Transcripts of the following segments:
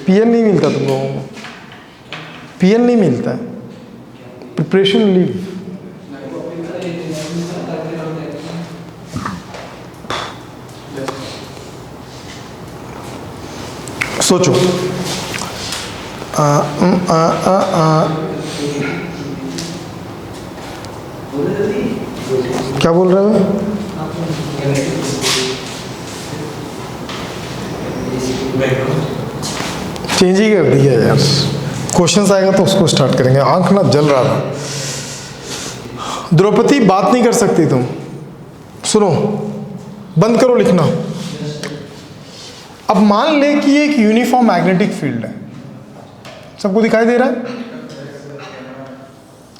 PN नहीं मिलता तुम लोगों को, पीएन नहीं मिलता है, प्रिपरेशन लीव। सोचो, क्या बोल रहे हो? चेंज ही कर दिया यार, क्वेश्चंस आएगा तो उसको स्टार्ट करेंगे। आंख ना जल रहा था। द्रौपदी बात नहीं कर सकती तुम, सुनो, बंद करो लिखना। अब मान ले कि ये एक यूनिफॉर्म मैग्नेटिक फील्ड है, सबको दिखाई दे रहा है?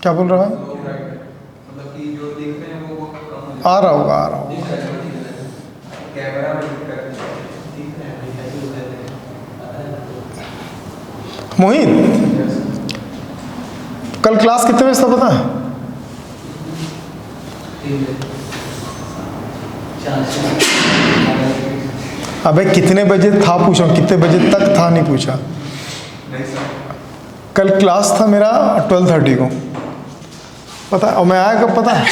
क्या बोल रहा है? आ रहा होगा, आ रहा होगा। मोहित, कल क्लास कितने बजे था पता है? अबे कितने बजे था पूछा, कितने बजे तक था नहीं पूछा। कल क्लास था मेरा 12:30 को, पता है? और मैं आया कब पता है?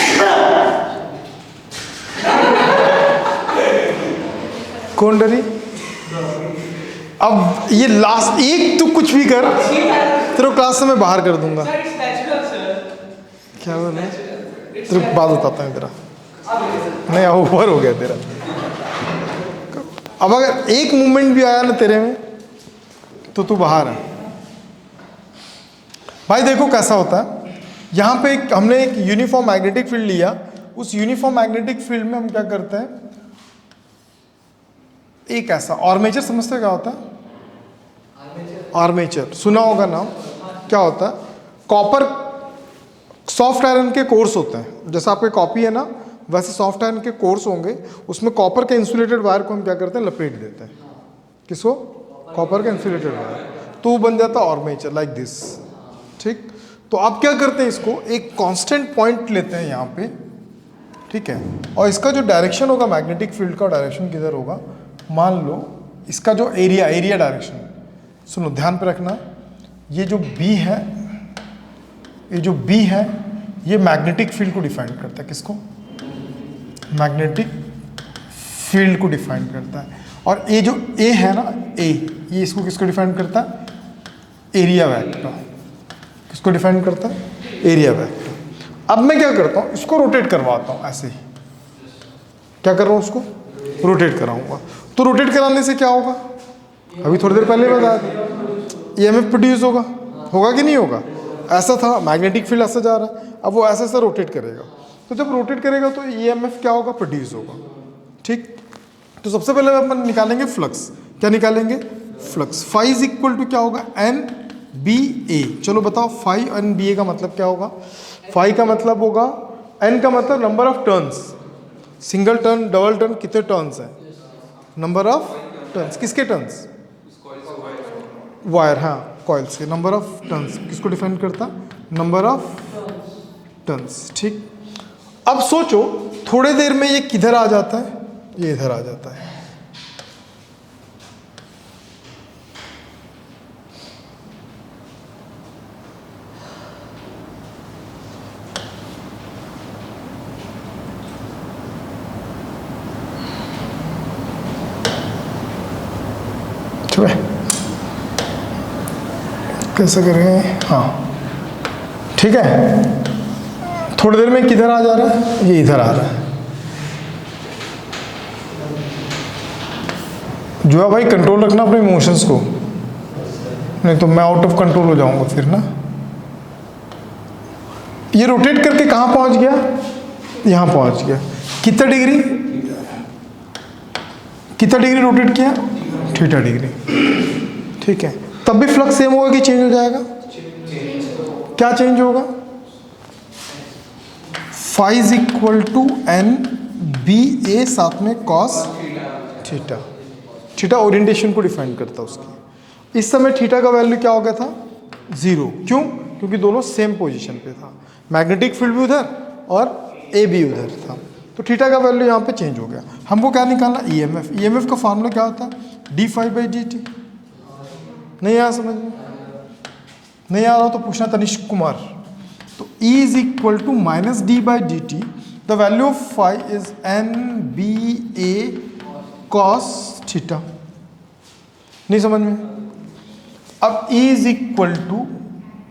कौन डरी? अब ये लास्ट एक तू कुछ भी कर, तेरे क्लास से मैं बाहर कर दूंगा। क्या बोल रहा है? तेरे को बात बताता हूँ तेरा, नहीं ओवर हो गया तेरा। अब अगर एक मूवमेंट भी आया ना तेरे में तो तू बाहर है। भाई देखो कैसा होता है, यहाँ पे हमने एक यूनिफॉर्म मैग्नेटिक फील्ड लिया। उस यूनिफॉर्म मैग्नेटिक फील्ड में हम क्या करते हैं, एक ऐसा आर्मेचर, समझते क्या होता है? आर्मेचर सुना होगा नाम। क्या होता है? कॉपर, सॉफ्ट आयरन के कोर्स होते हैं, जैसा आपके कॉपी है ना, वैसे सॉफ्ट आयरन के कोर्स होंगे। उसमें कॉपर के इंसुलेटेड वायर को हम क्या करते हैं, लपेट देते हैं। किसको? कॉपर का इंसुलेटेड वायर, तो वो बन जाता है आर्मेचर, लाइक दिस। ठीक, तो आप क्या करते हैं, इसको एक कांस्टेंट पॉइंट लेते हैं यहाँ पे, ठीक है, और इसका जो डायरेक्शन होगा मैग्नेटिक फील्ड का, डायरेक्शन किधर होगा, मान लो इसका जो एरिया डायरेक्शन, सुनो ध्यान पे रखना, ये जो बी है, ये जो बी है, ये मैग्नेटिक फील्ड को डिफाइन करता है। किसको? मैग्नेटिक फील्ड को डिफाइन करता है। और ये जो ए है ना, ए, ये इसको किसको डिफाइन करता है? Area vector. किसको डिफाइन करता है? Area vector. अब मैं क्या करता हूँ, इसको रोटेट करवाता हूँ ऐसे ही। क्या कर रहा हूँ, उसको रोटेट कराऊंगा। तो रोटेट कराने से क्या होगा, अभी थोड़ी देर पहले बताया था, ईएमएफ प्रोड्यूस होगा, होगा कि नहीं होगा? ऐसा था, मैग्नेटिक फील्ड ऐसा जा रहा है, अब वो ऐसा ऐसा रोटेट करेगा, तो जब रोटेट करेगा तो ईएमएफ क्या होगा, प्रोड्यूस होगा। ठीक, तो सबसे पहले अपन निकालेंगे फ्लक्स। क्या निकालेंगे? Flux. Phi is equal to क्या होगा, एन बी ए। चलो बताओ, फाई एन बी ए का मतलब क्या होगा? फाई का मतलब होगा, एन का मतलब number of turns, single turn, double turn, कितने टर्न्स हैं, नंबर ऑफ टर्न्स। किसके टर्न्स? वायर, हाँ, कॉइल्स के नंबर ऑफ टर्न्स। किसको डिफाइन करता? Number of turns. ठीक, अब सोचो थोड़ी देर में ये किधर आ जाता है, ये इधर आ जाता है। ठीक है, कैसे करेंगे? हाँ ठीक है, थोड़ी देर में किधर आ जा रहा है, ये इधर आ रहा है। जो है भाई कंट्रोल रखना अपने इमोशंस को, नहीं तो मैं आउट ऑफ कंट्रोल हो जाऊंगा फिर ना। ये रोटेट करके कहाँ पहुंच गया, यहाँ पहुंच गया। कितना डिग्री, कितना डिग्री रोटेट किया, थीटा डिग्री। ठीक है, तब भी फ्लक्स सेम होगा कि चेंज हो जाएगा? क्या चेंज होगा? Phi is equal to N B A, साथ में कॉस थीटा। थीटा ओरिएंटेशन को डिफाइन करता है उसकी। इस समय थीटा का वैल्यू क्या हो गया था, 0। क्यों? क्योंकि दोनों सेम पोजीशन पे था, मैग्नेटिक फील्ड भी उधर और ए भी उधर था, तो थीटा का वैल्यू यहाँ पे चेंज हो गया। हमको क्या निकालना, ईएमएफ। ईएमएफ का फॉर्मूला क्या होता है, D phi by D T, नहीं आया समझ में? नहीं आ रहा तो पूछना तनिष्क कुमार। तो E is equal to minus D by D T, the value of phi is N B A cos theta. नहीं समझ में? अब E is equal to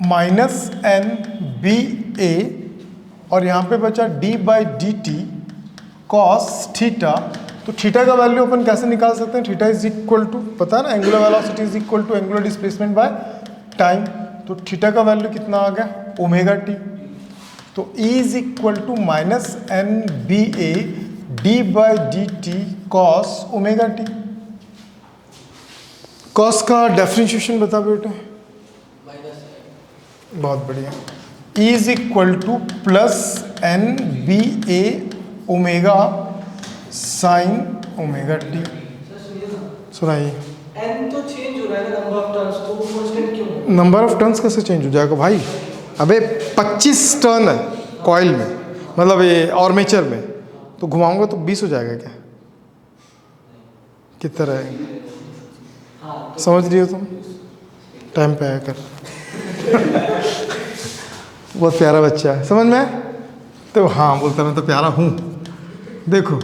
minus N B A और यहाँ पे बचा D by D T cos theta. तो theta का वैल्यू अपन कैसे निकाल सकते हैं? थीटा इज इक्वल टू, पता है ना, angular velocity is equal to angular displacement by time. तो थीटा का वैल्यू कितना आ गया? Omega T. तो E is equal to minus N B A D by D T cos omega T. Cos का डेफिनेशन बता बेटे। बहुत बढ़िया। E is equal to plus N B A omega sine omega T. सुनाइए। n तो change हो रहा है ना नंबर ऑफ टर्न्स, तो वो कांस्टेंट क्यों है? नंबर ऑफ टर्न्स कैसे चेंज हो जाएगा भाई? अबे 25 टर्न है कॉइल में, मतलब ये आर्मेचर में, तो घुमाऊंगा तो 20 हो जाएगा क्या? कितना रहेगा? समझ रही हो तुम? टाइम पे आया कर। बहुत प्यारा बच्चा है, समझ में? तो हाँ बोलता मैं तो प्यारा हूँ। देखो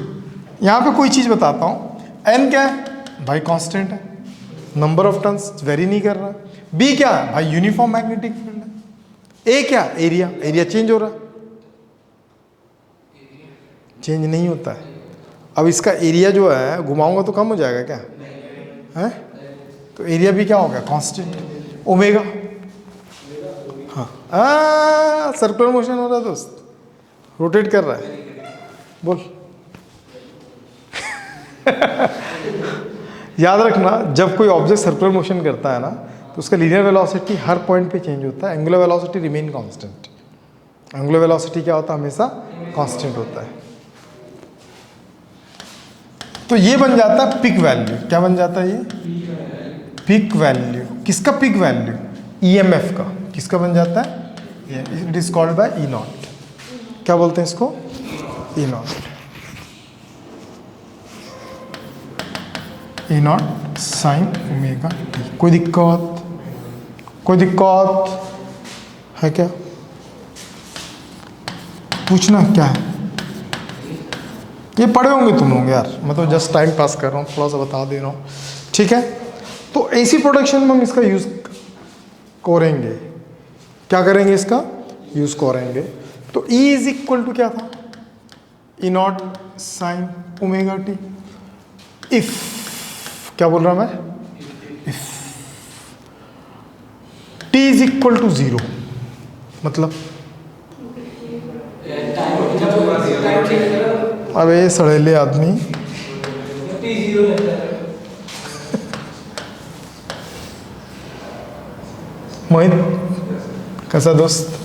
यहाँ पे कोई चीज़ बताता हूँ। n क्या है भाई? कांस्टेंट है। नंबर ऑफ टर्न्स वेरी नहीं कर रहा। b क्या है भाई? यूनिफॉर्म मैग्नेटिक फील्ड है। a क्या? एरिया। एरिया चेंज हो रहा है? चेंज नहीं होता है। अब इसका एरिया जो है घुमाऊंगा तो कम हो जाएगा क्या है? तो एरिया भी क्या हो गया? कांस्टेंट। ओमेगा, हाँ सर्कुलर मोशन हो रहा है दोस्त, रोटेट कर रहा है। बोल। याद रखना, जब कोई ऑब्जेक्ट सर्कुलर मोशन करता है ना तो उसका लीनियर वेलोसिटी हर पॉइंट पे चेंज होता है, angular velocity remain constant. Angular velocity क्या होता है? हमेशा कांस्टेंट होता है। तो ये बन जाता है पिक वैल्यू। क्या बन जाता है ये? Peak value. किसका पिक वैल्यू? ईएमएफ का। किसका बन जाता है? It is called by E naught. क्या बोलते हैं इसको? E naught. E naught sine omega T. कोई दिक्कत? कोई दिक्कत है क्या? पूछना क्या है? ये पढ़े होंगे तुम लोग यार, मैं तो जस्ट टाइम पास कर रहा हूँ, थोड़ा सा बता दे रहा हूँ, ठीक है? तो एसी प्रोडक्शन में हम इसका यूज़ करेंगे। क्या करेंगे? इसका यूज़ करेंगे। तो E इज इक्वल टू क्या था? E naught sine omega T. If, क्या बोल रहा मैं? If T is equal to 0, मतलब अबे सड़ेले आदमी। मोहित कैसा दोस्त?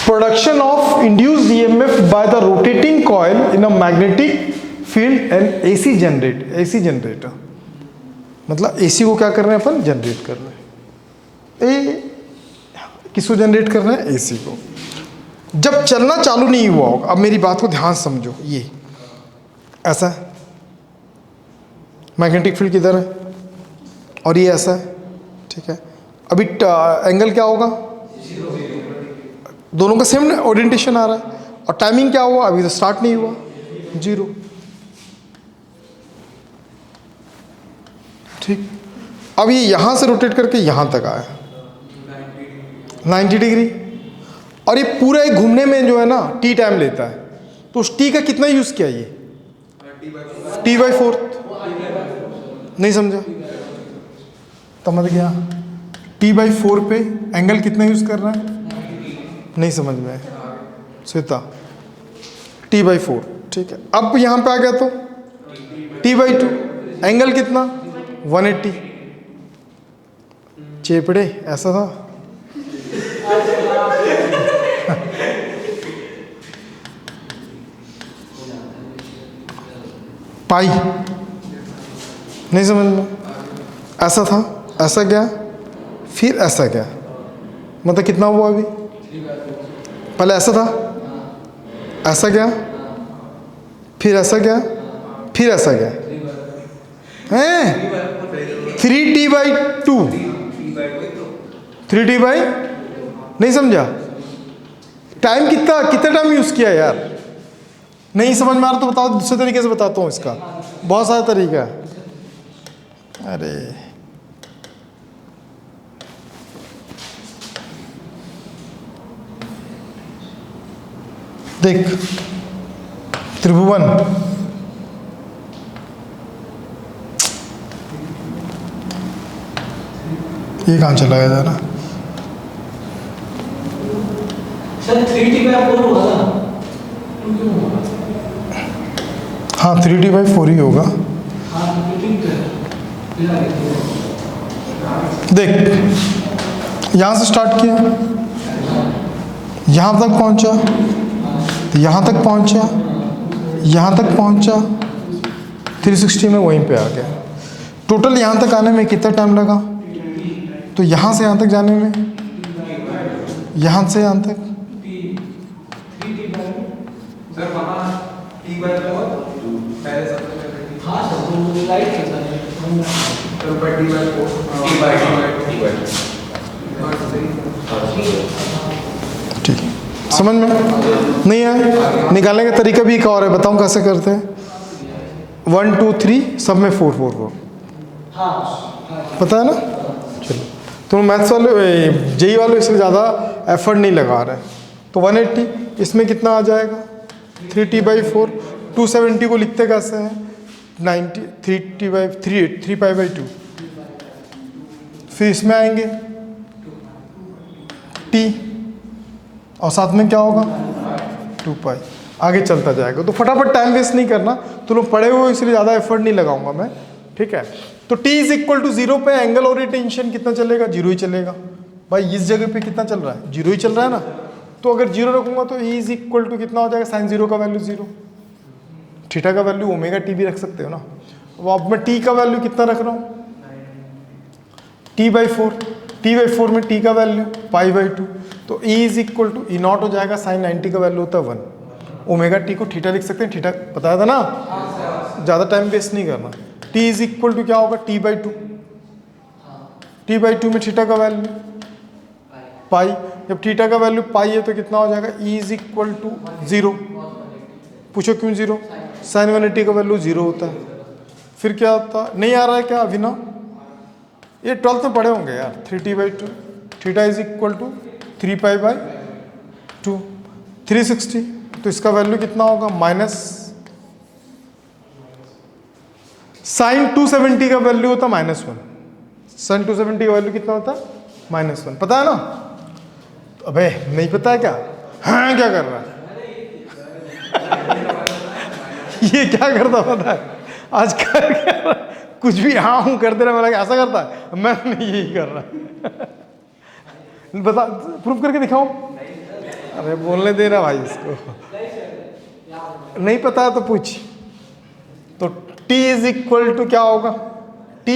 Production of induced EMF by the rotating coil in a magnetic field and AC generator। मतलब AC को क्या कर रहे हैं अपन? जनरेट कर रहे हैं। किसको जनरेट कर रहे हैं? AC को। जब चलना चालू नहीं हुआ होगा, अब मेरी बात को ध्यान समझो, ये ऐसा है, मैग्नेटिक फील्ड किधर है, और ये ऐसा है, ठीक है? अभी एंगल क्या होगा? दोनों का सेम ओरिएंटेशन आ रहा है। और टाइमिंग क्या हुआ? अभी तो स्टार्ट नहीं हुआ, 0, ठीक? अब ये यहाँ से रोटेट करके यहाँ तक आया 90 डिग्री, और ये पूरा एक घूमने में जो है ना टी टाइम लेता है। तो उस टी का कितना यूज़ किया? ये T/4। नहीं समझा? समझ गया? T/4 पे एंगल कितना यूज़ कर रहा है? नहीं समझ में श्वेता? T/4, ठीक है? अब यहाँ पे आ गया तो T/2, एंगल कितना? 180। चेपड़े ऐसा था। पाई नहीं समझ में? ऐसा था, ऐसा गया, फिर ऐसा गया, मतलब कितना हुआ? अभी पहले ऐसा था, ऐसा गया, फिर ऐसा गया, फिर ऐसा क्या है 3t/2 3t/, नहीं समझा? टाइम कितना टाइम यूज किया यार? नहीं समझ में आ रहा तो बताओ, दूसरे तरीके से बताता हूँ इसका, बहुत सारा तरीका है। अरे देख त्रिभुवन, ये कहाँ चला गया जरा? सर 3t/4 होगा ना? क्यों होगा? हाँ 3t/4 ही होगा। हाँ ठीक है। देख यहाँ से स्टार्ट किया, यहाँ तक पहुँचा, यहाँ तक पहुँचा, यहाँ तक पहुँचा, 360 में वहीं पे आ गया। टोटल यहाँ तक आने में कितना टाइम लगा? तो यहाँ से यहाँ तक जाने में, यहाँ से यहाँ तक सर वहाँ t/4 पहले सबसे पहले हाँ सर तो लाइट कैसा है? तो पर t/4 ठीक, समझ में नहीं आया? निकालने का तरीका भी एक और है, बताऊँ कैसे करते हैं? 1 2 3 सब में 4 4 4, हाँ पता है ना? चलो तुम मैथ्स वाले जेई वाले इससे ज़्यादा एफर्ट नहीं लगा रहे, तो 180 इसमें कितना आ जाएगा? 3t/4। 270 को लिखते कैसे हैं? 90 3t/2। फिर इसमें आएंगे t और साथ में क्या होगा? 2π। आगे चलता जाएगा। तो फटाफट टाइम वेस्ट नहीं करना, तो लोग पढ़े हुए इसलिए ज़्यादा एफर्ट नहीं लगाऊंगा मैं, ठीक है? तो t = 0 पे एंगल ओरिएंटेशन कितना चलेगा? 0 ही चलेगा। भाई इस जगह पे कितना चल रहा है? 0 ही चल रहा है ना। तो अगर 0 रखूंगा तो e = कितना हो जाएगा? sin 0 का वैल्यू 0, थीटा का वैल्यू ω/t भी रख सकते हो ना। अब मैं t का वैल्यू कितना रख रहा हूँ? t/4। t/4 में t का वैल्यू π/2, तो e = E0 हो जाएगा। sin 90 का वैल्यू होता है 1। ω/t को थीटा लिख सकते हैं, थीटा बताया था ना, ज़्यादा टाइम वेस्ट नहीं करना। t = क्या होगा? t/2। t/2 में थीटा का वैल्यू पाई, जब थीटा का वैल्यू पाई है तो कितना हो जाएगा? e = 0। पूछो क्यों 0? sin 180 का वैल्यू 0 होता है। फिर क्या होता? नहीं आ रहा है क्या अभिनव? ये 12th में पढ़े होंगे यार। 3t/2, थीटा = 3π/2, 360, तो इसका वैल्यू कितना होगा? माइनस साइन 270 का वैल्यू होता -1। साइन 270 का वैल्यू कितना होता है? -1। पता है ना? अबे नहीं पता है क्या? हाँ क्या कर रहा है? ये क्या करता पता है? आज कर क्या रहा है? कुछ भी हाँ हूँ कर दे रहा है, मैं ऐसा करता है, मैं नहीं यही कर रहा। बता, प्रूफ करके दिखाऊं? अरे बोलने दे ना भाई इसको, नहीं पता है तो पूछ। तो t = क्या होगा? t,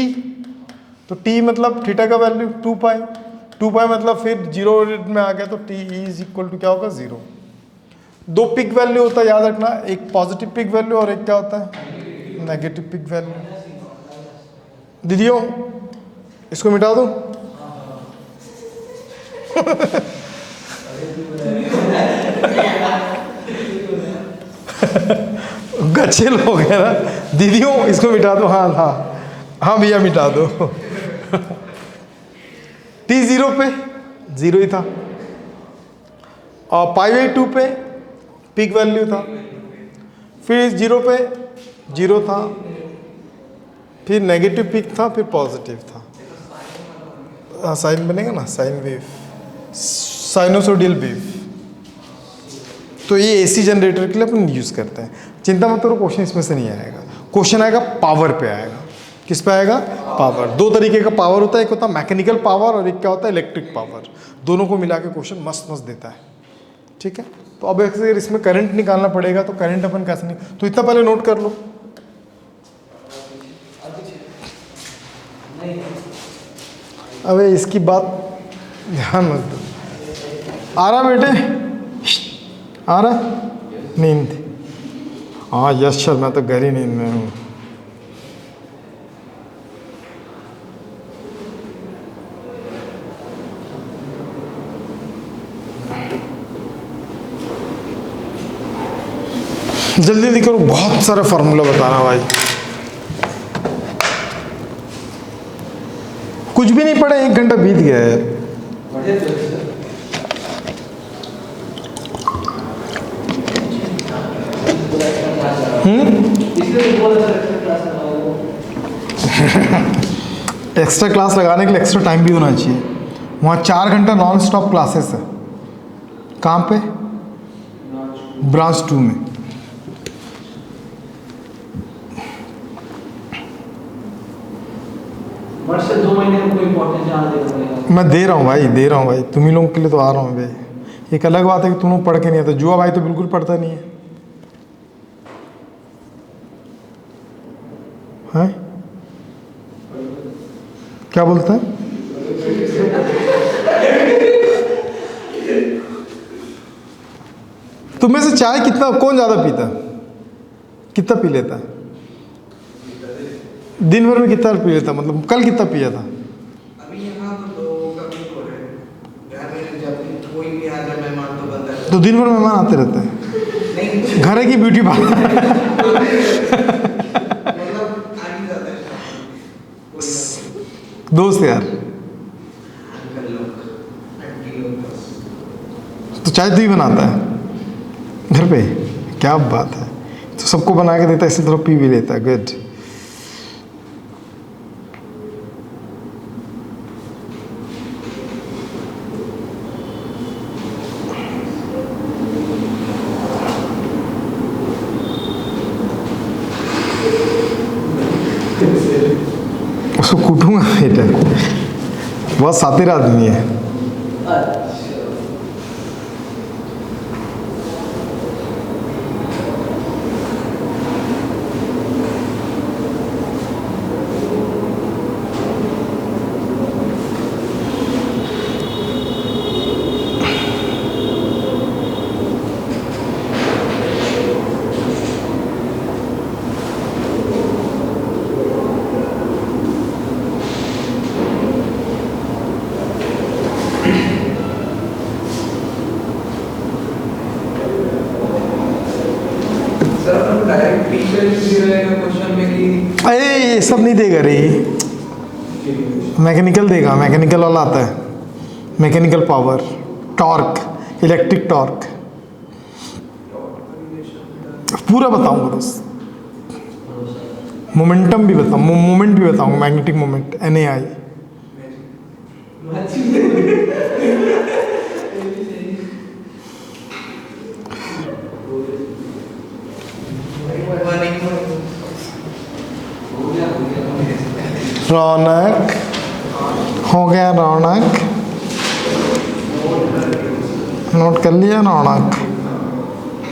तो t मतलब थीटा का वैल्यू 2π, 2π मतलब फिर 0 में आ गया, तो t = क्या होगा? 0। दो पिक वैल्यू होता है, याद रखना, एक पॉजिटिव पिक वैल्यू और एक क्या होता है? Negative peak value. दीदियों इसको मिटा दो। गच्छे लोग हैं ना, दीदियों इसको मिटा दो। हाँ हाँ हाँ भैया मिटा दो। t 0 पे 0 ही था, और π/2 पे पिक वैल्यू था, फिर 0 पे 0 था, फिर नेगेटिव पिक था, फिर पॉजिटिव था। साइन बनेगा ना, साइन वेव, साइनोसोडियल वेव। तो ये एसी जनरेटर के लिए अपन यूज़ करते हैं। चिंता मत करो, क्वेश्चन इसमें से नहीं आएगा। क्वेश्चन आएगा पावर पे आएगा। किस पे आएगा? पावर। दो तरीके का पावर होता है, एक होता है मैकेनिकल पावर और एक क्या होता है? Electric power. दोनों को मिला के क्वेश्चन मस्त मस्त देता है, ठीक है? तो अब अगर इसमें करंट निकालना पड़ेगा तो करंट अपन कैसे नहीं, तो इतना पहले नोट कर लो। अबे इसकी बात ध्यान मत दो। आ रहा बेटे? आ रहा नींद? हाँ यश सर, मैं तो गहरी नींद में हूँ। जल्दी जल्दी करो, बहुत सारा फार्मूला बताना भाई। कुछ भी नहीं पढ़ा, 1 घंटा बीत गया है। बढ़िया तो है सर। इसलिए तो बोला सर एक्स्ट्रा क्लास लगाओ। एक्स्ट्रा क्लास लगाने के लिए एक्स्ट्रा टाइम भी होना चाहिए। वहाँ 4 घंटा नॉन स्टॉप क्लासेस है। कहाँ पे? ब्रांच 2 में। वर्ष से 2 महीने में कोई इम्पोर्टेंस ज़्यादा देना पड़ेगा। मैं दे रहा हूँ भाई, दे रहा हूँ भाई, तुम ही लोगों के लिए तो आ रहा हूँ भाई। एक अलग बात है कि तुम लोग पढ़ के नहीं आते। जुआ भाई तो बिल्कुल पढ़ता नहीं है, हैं? क्या बोलता है? तुम में से चाय कितना, कौन ज़्यादा पीता है? कितना पी लेता है? दिन भर में कितना पी लेता, मतलब कल कितना पिया था? अभी यहाँ तो लोगों का भी हो रहा है यार, मेरे जब भी कोई भी आ जाए मेहमान तो बनता है। तो दिन भर मेहमान आते रहते हैं। नहीं घर है की ब्यूटी पार्लर? मतलब आ ही जाता है कोई दोस्त यार। अंकल लोग, आंटी लोग बस। तो चाय तू ही बनाता है घर पे? क्या बात है, तो सबको बना के देता है, इसी तरह पी भी लेता है। गुड। उसको कूटूंगा बेटा, बहुत सातिर आदमी है। सर अपन डायरेक्ट टीचर दे रहेगा क्वेश्चन में कि अरे ये सब नहीं देगा रे, मैकेनिकल देगा। मैकेनिकल वाला आता है, mechanical power, torque, electric torque, पूरा बताऊंगा बस। मोमेंटम भी बताऊँ, मोमेंट भी बताऊंगा, मैग्नेटिक मोमेंट, NAI। रौनक हो गया, रौनक नोट कर लिया, रौनक।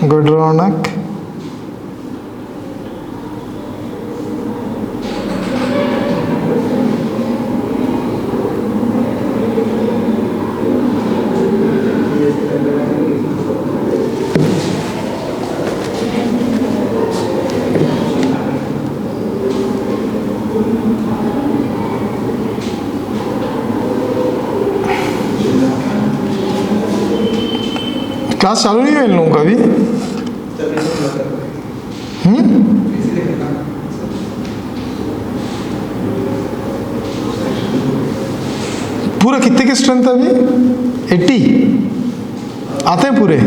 गुड रौनक। क्लास चालू नहीं हुई इन लोगों का अभी? पूरा कितने की स्ट्रेंथ है अभी? 80 आते हैं पूरे?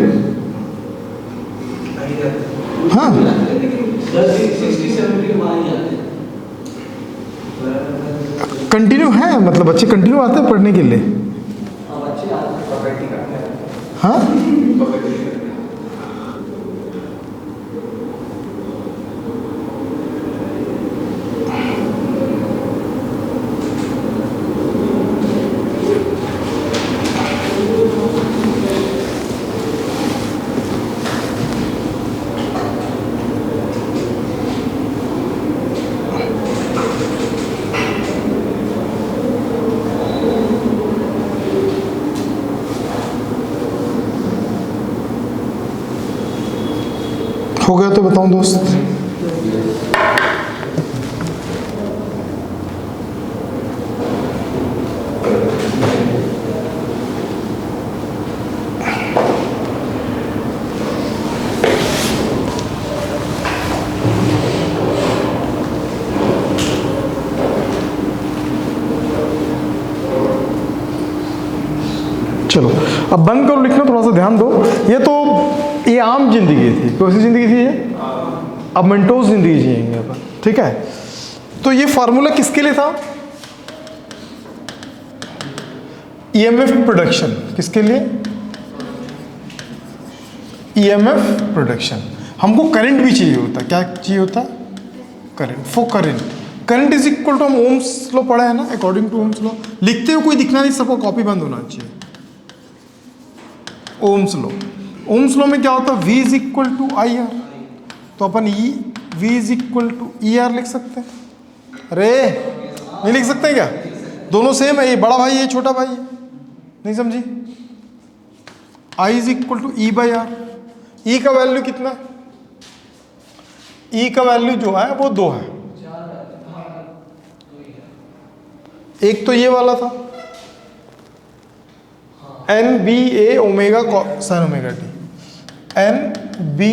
हाँ 60-70 के बाद ही आते हैं। कंटिन्यू है, मतलब बच्चे कंटिन्यू आते हैं पढ़ने के लिए? अब अच्छे आते हैं। हाँ हो गया तो बताऊं दोस्त। चलो अब बंद करो लिखना, थोड़ा सा ध्यान दो। ये आम जिंदगी थी, कौन सी जिंदगी थी ये? अब मेंटोस जिंदगी जिएंगे अपन, ठीक है। तो ये फार्मूला किसके लिए था? EMF production. किसके लिए? EMF production. हमको करंट भी चाहिए होता, क्या चाहिए होता? Current. For current is equal to, हम ओम्स लॉ पढ़ा है ना, अकॉर्डिंग टू ओम्स लॉ। लिखते हुए कोई दिखना नहीं, सबको कॉपी बंद होना चाहिए। ओम्स लॉ, ओम्स लॉ में क्या होता है? V is equal to I R. तो अपन V is equal to E R लिख सकते हैं। अरे नहीं लिख सकते क्या? दोनों सेम है, ये बड़ा भाई, ये छोटा भाई है, नहीं समझी? I is equal to E by R. E का वैल्यू कितना? ई का वैल्यू जो है वो 2 है। एक तो ये वाला था N B A omega sine omega T, N B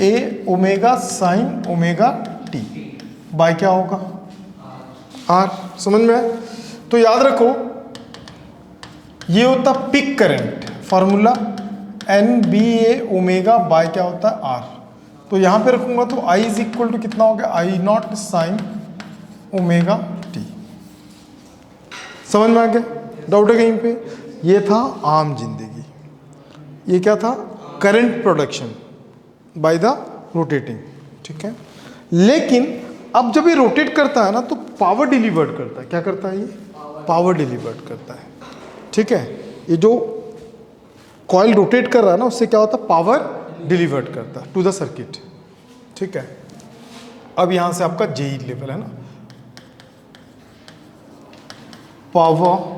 A omega sine omega T by क्या होगा? आर। समझ में आया? तो याद रखो ये होता peak current, formula N B A omega by क्या होता है? आर। तो यहां पे रखूंगा तो आई इज इक्वल टू कितना हो गया? आई नॉट साइन ओमेगा टी। समझ में आ गया? डाउट है कहीं पे? ये था आम जिंदगी। ये क्या था? Current production by the rotating, ठीक है। लेकिन अब जब ये रोटेट करता है ना तो पावर डिलीवर्ड करता है। क्या करता है ये? पावर डिलीवर्ड करता है, ठीक है। ये जो कॉइल रोटेट कर रहा है ना उससे क्या होता है? पावर डिलीवर्ड करता है टू द सर्किट, ठीक है। अब यहां से आपका जेई लेवल है ना, पावर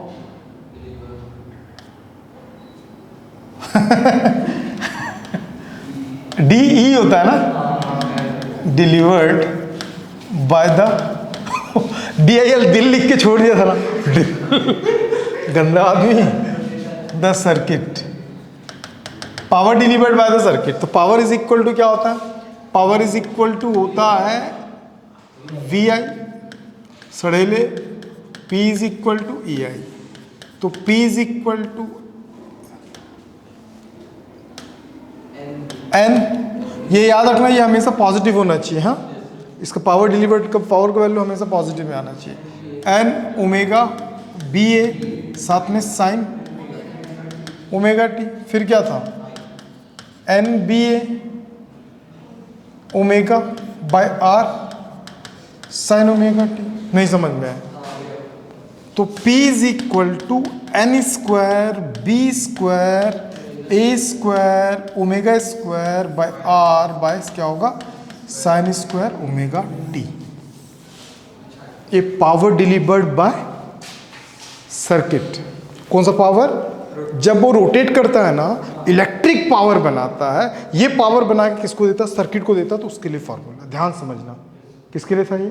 DE होता है ना, डिलीवर्ड बाय द DIL, दिल लिख के छोड़ दिया था ना गंदा आदमी। The circuit, power delivered by the circuit. तो पावर इज इक्वल टू क्या होता है? पावर इज इक्वल टू होता है VI सड़ेले, P is equal to EI। तो P is equal to N, ये याद रखना, ये हमेशा पॉजिटिव होना चाहिए। हाँ, इसका पावर डिलीवर्ड का पावर का वैल्यू हमेशा पॉजिटिव में आना चाहिए। N ओमेगा बी ए साथ में साइन ओमेगा टी। फिर क्या था? N B A omega by R sine omega t. नहीं समझ में आया? तो P is equal to N square B square A square omega square by R by क्या होगा? Sine square omega t. ये पावर डिलीवर्ड बाय सर्किट। कौन सा पावर? जब वो रोटेट करता है ना, इलेक्ट्रिक पावर बनाता है। ये पावर बना के किसको देता? सर्किट को देता। तो उसके लिए फॉर्मूला ध्यान समझना, किसके लिए था ये?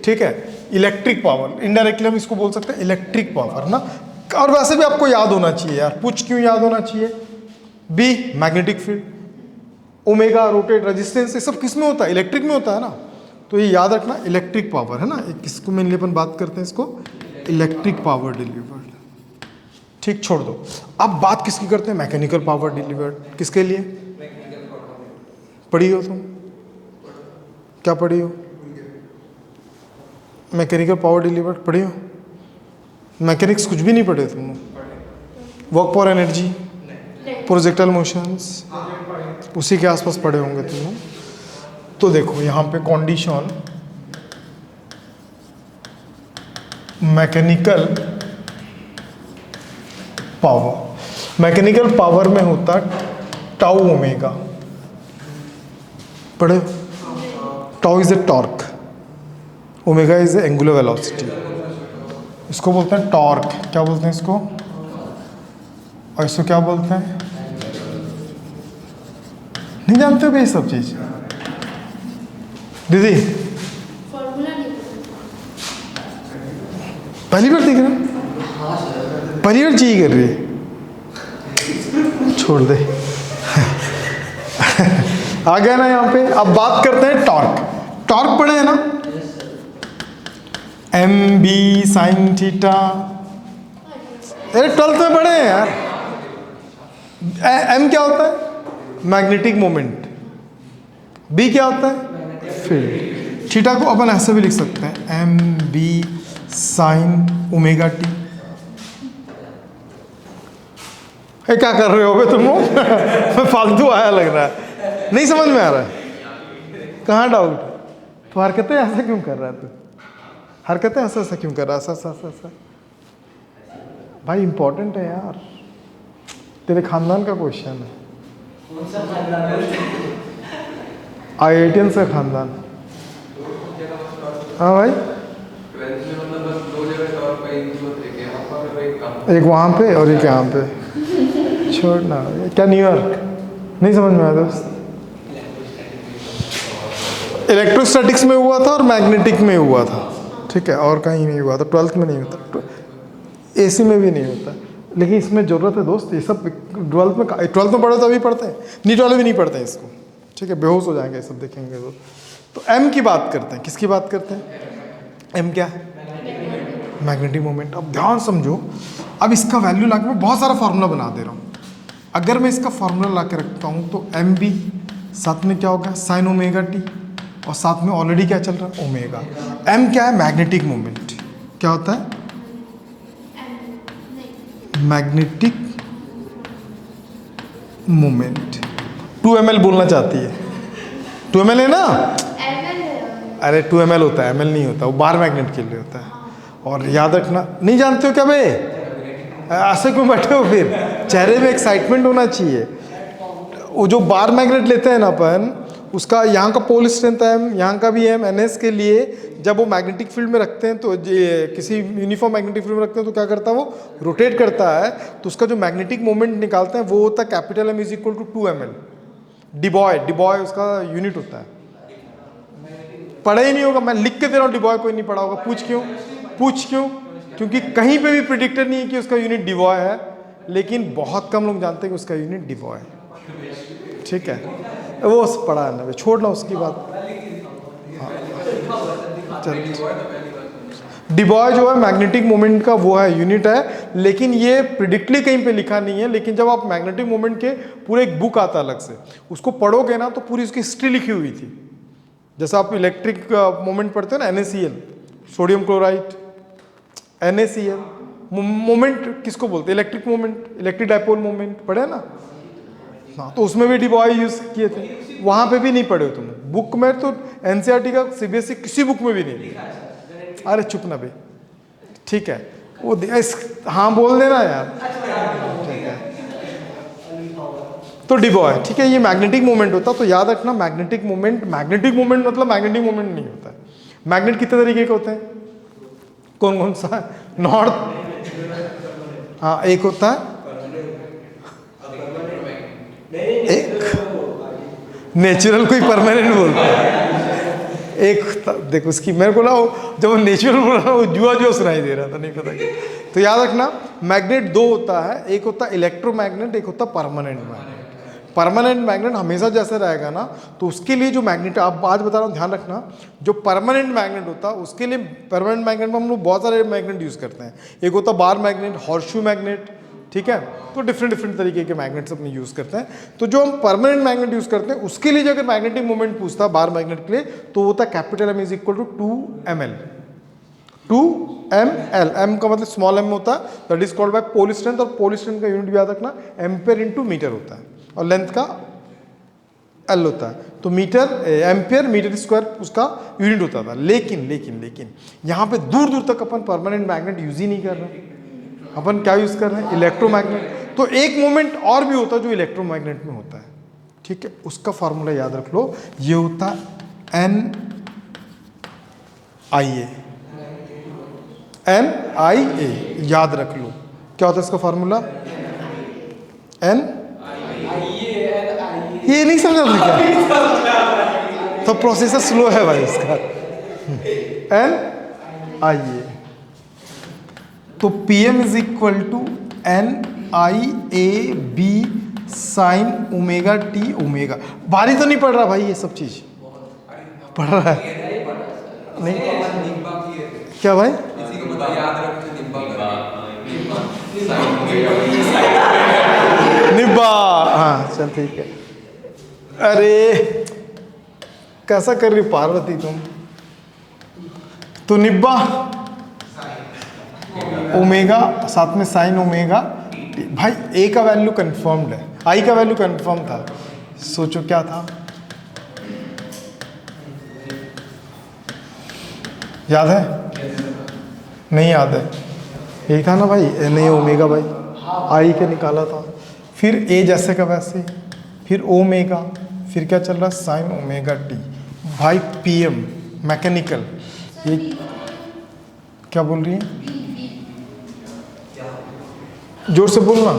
ठीक है, इलेक्ट्रिक पावर। इनडायरेक्टली हम इसको बोल सकते हैं इलेक्ट्रिक पावर ना। और वैसे भी आपको याद होना चाहिए यार, पूछ क्यों याद होना चाहिए? B magnetic field, omega rotate, resistance, ये सब किस में होता है? इलेक्ट्रिक में होता है ना। तो ये याद रखना, इलेक्ट्रिक पावर है ना। किसको मेनली अपन बात करते हैं? इसको इलेक्ट्रिक पावर डिलीवर्ड, ठीक। छोड़ दो। अब बात किसकी करते हैं? Mechanical power delivered. किसके लिए पढ़ी हो तुम? क्या पढ़ी हो? मैकेनिकल पावर डिलीवर्ड पढ़ी हो? मैकेनिक्स कुछ भी नहीं पढ़े तुम? Work for energy, projectile motions, उसी के आसपास पढ़े होंगे तुम लोग। तो देखो यहाँ पे condition, mechanical power. Mechanical power में होता टाउ ओमेगा, पढ़े? Tau is a torque, omega is a angular velocity. इसको बोलते हैं टॉर्क। क्या बोलते हैं इसको? और इसको क्या बोलते हैं? नहीं जानते हो ये सब चीज? दीदी फॉर्मूला नहीं पता। पहली बार देख रहे हो? पहली बार चीज कर रही है, छोड़ दे। आ गया ना यहाँ पे। अब बात करते हैं टॉर्क। टॉर्क पढ़े हैं ना, एम बी साइन थीटा। अरे 12th में पढ़े हैं यार। एम क्या होता है? Magnetic moment. बी क्या होता है? फील्ड। थीटा को अपन ऐसे भी लिख सकते हैं, M B sine omega T. क्या कर रहे हो बे तुम लोग? फालतू आया लग रहा है, नहीं समझ में आ रहा है। कहाँ डाउट? तो हरकतें ऐसा क्यों कर रहा है तू? हरकतें ऐसा ऐसा क्यों कर रहा है? ऐसा ऐसा ऐसा ऐसा। भाई इंपॉर्टेंट है यार, तेरे खानदान का क्वेश्चन है। IITian से खानदान। हाँ भाई, एक वहाँ पे और एक यहाँ पे। छोड़ना क्या, न्यूयॉर्क नहीं समझ में आया दोस्त। इलेक्ट्रोस्टैटिक्स में हुआ था और मैग्नेटिक में हुआ था, ठीक है, और कहीं नहीं हुआ था। 12th में नहीं होता, AC में भी नहीं होता, लेकिन इसमें ज़रूरत है दोस्त। ये सब 12th में पढ़ो तो अभी पढ़ते हैं, नीट वाले भी नहीं पढ़ते हैं इसको, ठीक है, बेहोश हो जाएंगे ये सब देखेंगे तो M की बात करते हैं। किसकी बात करते हैं? M क्या है? Magnetic moment. अब ध्यान समझो, अब इसका वैल्यू ला के मैं बहुत सारा फार्मूला बना दे रहा हूँ। अगर मैं इसका फार्मूला ला के रखता हूँ तो एम बी साथ में क्या होगा? साइन ओमेगा टी, और साथ में ऑलरेडी क्या चल रहा है? ओमेगा। एम क्या है? Magnetic moment. क्या होता है? Magnetic moment. 2 ml बोलना चाहती है, 2 ml है ना? अरे 2 ml होता है, ml नहीं होता, वो बार मैग्नेट के लिए होता है। और याद रखना, नहीं जानते हो क्या बे? ऐसे क्यों बैठे हो फिर? चेहरे में एक्साइटमेंट होना चाहिए। वो जो बार मैग्नेट लेते हैं ना अपन, उसका यहाँ का पोल स्ट्रेंथ है M, यहाँ का भी M, NS के लिए जब वो मैग्नेटिक फील्ड में रखते हैं तो किसी यूनिफॉर्म मैग्नेटिक फील्ड में रखते हैं तो क्या करता है? वो रोटेट करता है, तो उसका जो मैग्नेटिक मोमेंट निकालते हैं वो होता है capital M is equal to 2 ml। डिबॉय उसका यूनिट होता है। पढ़ा ही नहीं होगा, मैं लिख के दे रहा हूँ, डिबॉय कोई नहीं पढ़ा होगा। पूछ क्यों? क्योंकि कहीं पे भी प्रिडिक्टेड नहीं है कि उसका यूनिट डिबॉय है, लेकिन बहुत कम लोग जानते हैं कि उसका यूनिट डिबॉय है, ठीक है। वो पढ़ा है ना, छोड़ना उसकी बात। हाँ चल, डिबॉय जो है मैग्नेटिक मोमेंट का वो है, यूनिट है, लेकिन ये प्रिडिक्टली कहीं पे लिखा नहीं है। लेकिन जब आप मैग्नेटिक मोमेंट के पूरे एक बुक आता है अलग से, उसको पढ़ोगे ना तो पूरी उसकी हिस्ट्री लिखी हुई थी। जैसा आप इलेक्ट्रिक मोमेंट पढ़ते हो ना, NaCl, sodium chloride, NaCl। Moment किसको बोलते हैं? Electric moment, electric dipole moment पढ़े ना? हाँ, तो उसमें भी डिबॉय यूज किए थे। वहाँ पे भी नहीं पढ़े हो तुम बुक में, तो NCERT का CBSE किसी बुक में भी नहीं। अरे चुप ना बे, ठीक है, वो हाँ बोल देना यार, ठीक है। तो डिबॉय, ठीक है, ये मैग्नेटिक मोमेंट होता। तो याद रखना, मैग्नेटिक मोमेंट मतलब मैग्नेटिक मोमेंट नहीं होता है। मैग्नेट कितने तरीके के होते हैं? कौन सा? नॉर्थ, हाँ, एक होता है, एक नेचुरल, कोई परमानेंट बोलता है। एक देखो उसकी, मेरे को ना जब वो नेचुरल बोल रहा वो जुआ सुनाई दे रहा था, नहीं पता क्या। तो याद रखना, मैग्नेट 2 होता है, एक होता है इलेक्ट्रोमैग्नेट, एक होता है परमानेंट मैग्नेट। परमानेंट मैग्नेट हमेशा जैसे रहेगा ना, तो उसके लिए जो मैग्नेट, आप आज बता रहा हूँ ध्यान रखना, जो परमानेंट मैग्नेट होता है उसके लिए, परमानेंट मैग्नेट में हम लोग बहुत सारे मैग्नेट यूज़ करते हैं। एक होता है बार मैग्नेट, हॉर्सशू मैग्नेट, ठीक है। तो डिफरेंट तरीके के मैग्नेट्स अपने यूज़ करते हैं। तो जो हम परमानेंट मैग्नेट यूज़ करते हैं उसके लिए जो अगर मैग्नेटिक मोमेंट पूछता है बार मैग्नेट के लिए, तो होता है capital M is equal to 2 ml। 2 ml, M का मतलब स्मॉल m होता है, that is called by pole strength. और पोल स्ट्रेंथ का यूनिट भी याद रखना, एम्पेयर इंटू मीटर होता है, और लेंथ का L होता है। तो मीटर, एम्पेयर मीटर स्क्वायर उसका यूनिट होता था। लेकिन यहाँ पे दूर तक अपन परमानेंट मैग्नेट यूज ही नहीं कर रहे, अपन क्या यूज कर रहे हैं? इलेक्ट्रोमैग्नेट। तो एक मोमेंट और भी होता है जो इलेक्ट्रोमैग्नेट में होता है, ठीक है, उसका फॉर्मूला याद रख लो, ये होता है NIA। याद रख लो, क्या होता है इसका फॉर्मूला? ये नहीं समझ रहा क्या? तो प्रोसेसर स्लो है भाई इसका। एन आइए, तो PM is equal to NIAB sine omega T omega. भारी तो नहीं पड़ रहा भाई ये सब चीज? पढ़ रहा है नहीं? क्या भाई? निब्बा, हाँ चल ठीक है। अरे कैसा कर रही पार्वती तुम? तो निब्बा ओमेगा साथ में साइन ओमेगा भाई। ए का वैल्यू कंफर्म्ड है, आई का वैल्यू कंफर्म था। सोचो क्या था? याद है? नहीं याद है? यही था ना भाई, नहीं ओमेगा भाई, आई के निकाला था। फिर ए जैसे का वैसे, फिर ओमेगा, फिर क्या चल रहा है? साइन ओमेगा टी भाई। PM मैकेनिकल, ये क्या बोल रही है? जोर से बोलना,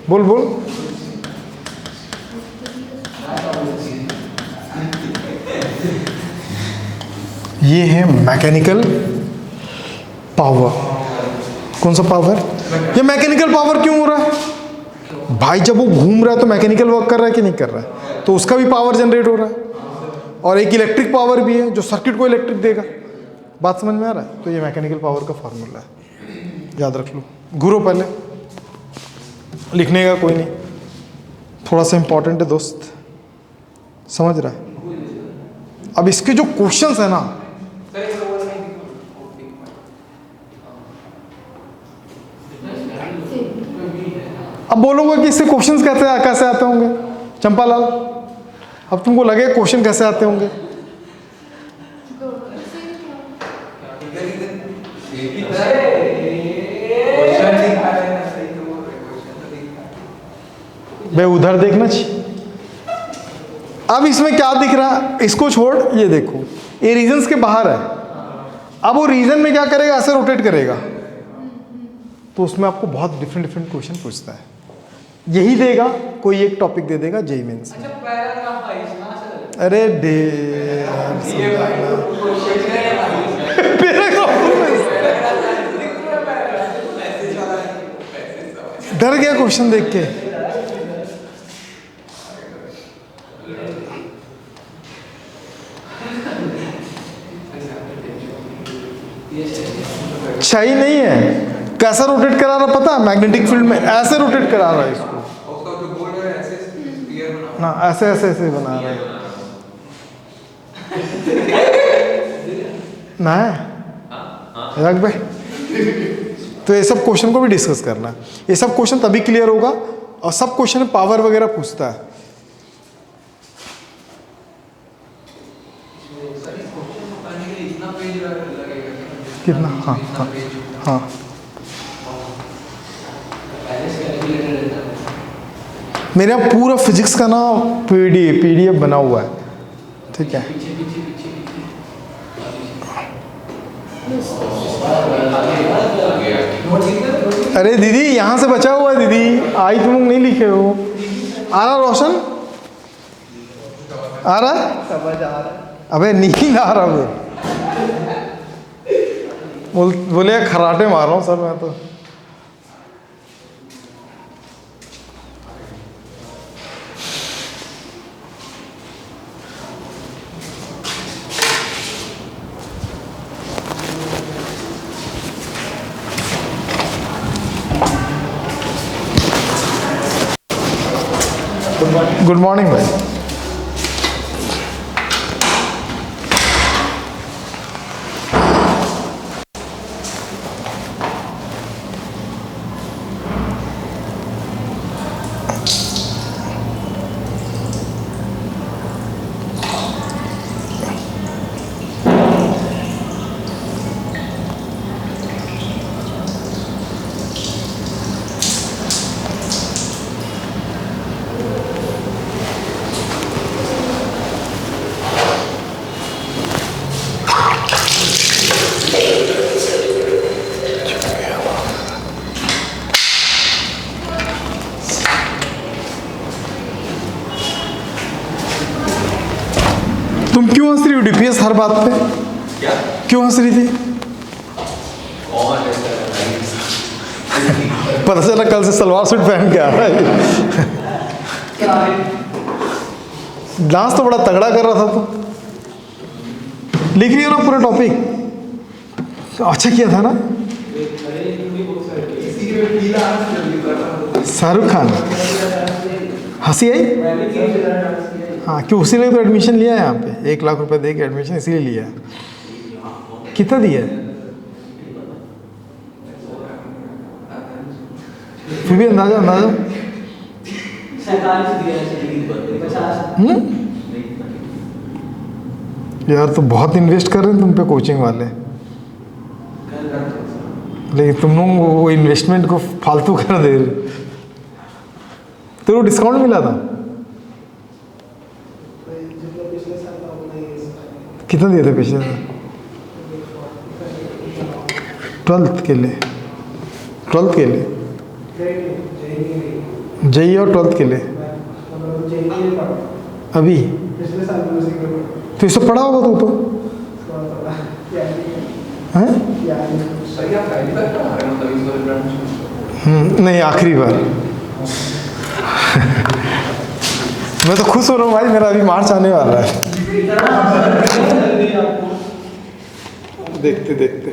बोल बोल। ये है मैकेनिकल पावर। कौन सा पावर? ये मैकेनिकल पावर क्यों हो रहा है भाई? जब वो घूम रहा है तो मैकेनिकल वर्क कर रहा है कि नहीं कर रहा है? तो उसका भी पावर जनरेट हो रहा है। और एक इलेक्ट्रिक पावर भी है जो सर्किट को इलेक्ट्रिक देगा। बात समझ में आ रहा है? तो ये मैकेनिकल पावर का फॉर्मूला है, याद रख लो। घूरो पहले, लिखने का कोई नहीं, थोड़ा सा इंपॉर्टेंट है दोस्त, समझ रहा है? अब इसके जो क्वेश्चंस है ना, अब बोलोगे कि इससे क्वेश्चंस कैसे आते होंगे चंपालाल? अब तुमको लगे क्वेश्चन कैसे आते होंगे? भाई उधर देखना चाहिए। अब इसमें क्या दिख रहा? इसको छोड़, ये देखो, ये रीजन्स के बाहर है। अब वो रीजन में क्या करेगा? ऐसे रोटेट करेगा। तो उसमें आपको बहुत डिफरेंट क्वेश्चन पूछता है। यही देगा, कोई एक टॉपिक दे देगा जेईई मेंस में। अरे डर गया क्वेश्चन देख के। सही नहीं है। कैसा रोटेट करा रहा पता? मैग्नेटिक फील्ड में ऐसे रोटेट करा रहा है इसको ना, ऐसे ऐसे ऐसे बना रहा है ना, रख भाई। तो ये सब क्वेश्चन को भी डिस्कस करना है। ये सब क्वेश्चन तभी क्लियर होगा, और सब क्वेश्चन पावर वगैरह पूछता है। कितना? हाँ हाँ हाँ, मेरे यहाँ पूरा फिजिक्स का ना PDF बना हुआ है, ठीक है? अरे दीदी यहाँ से बचा हुआ है दीदी, आई तुम लोग नहीं लिखे हो। आ रहा रोशन? आ रहा है? समझ आ रहा है? अबे नींद आ रहा है। बोले खराटे मार रहा हूँ सर मैं तो। गुड मॉर्निंग भाई। तुम क्यों हंस रही हो डीपीएस हर बात पे? क्या क्यों हंस रही थी? और पता चला कल से सलवार सूट पहन के आ रहा है। डांस तो बड़ा तगड़ा कर रहा था तू। लिख रही हो ना पूरा टॉपिक? अच्छा किया था ना? शाहरुख खान हंसी आई? हाँ क्यों, उसी ने तो एडमिशन लिया है यहाँ पे, 1 लाख रुपए दे के एडमिशन इसीलिए लिया है। कितना दिया है? फिर भी अंदाजा 47 दिया है, 50। यार तो बहुत इन्वेस्ट कर रहे हैं तुम पे कोचिंग वाले, लेकिन तुम लोग वो इन्वेस्टमेंट को फालतू कर दे रहे। तो वो डिस्काउंट मिला था? कितना दिए थे पिछले साल? 12th के लिए? 12th के लिए जेई और 12th के लिए अभी? तो ये सब पढ़ा होगा तू तो हैं? नहीं आखिरी बार। मैं तो खुश हो रहा हूँ भाई, मेरा अभी मार्च आने वाला है। देखते देखते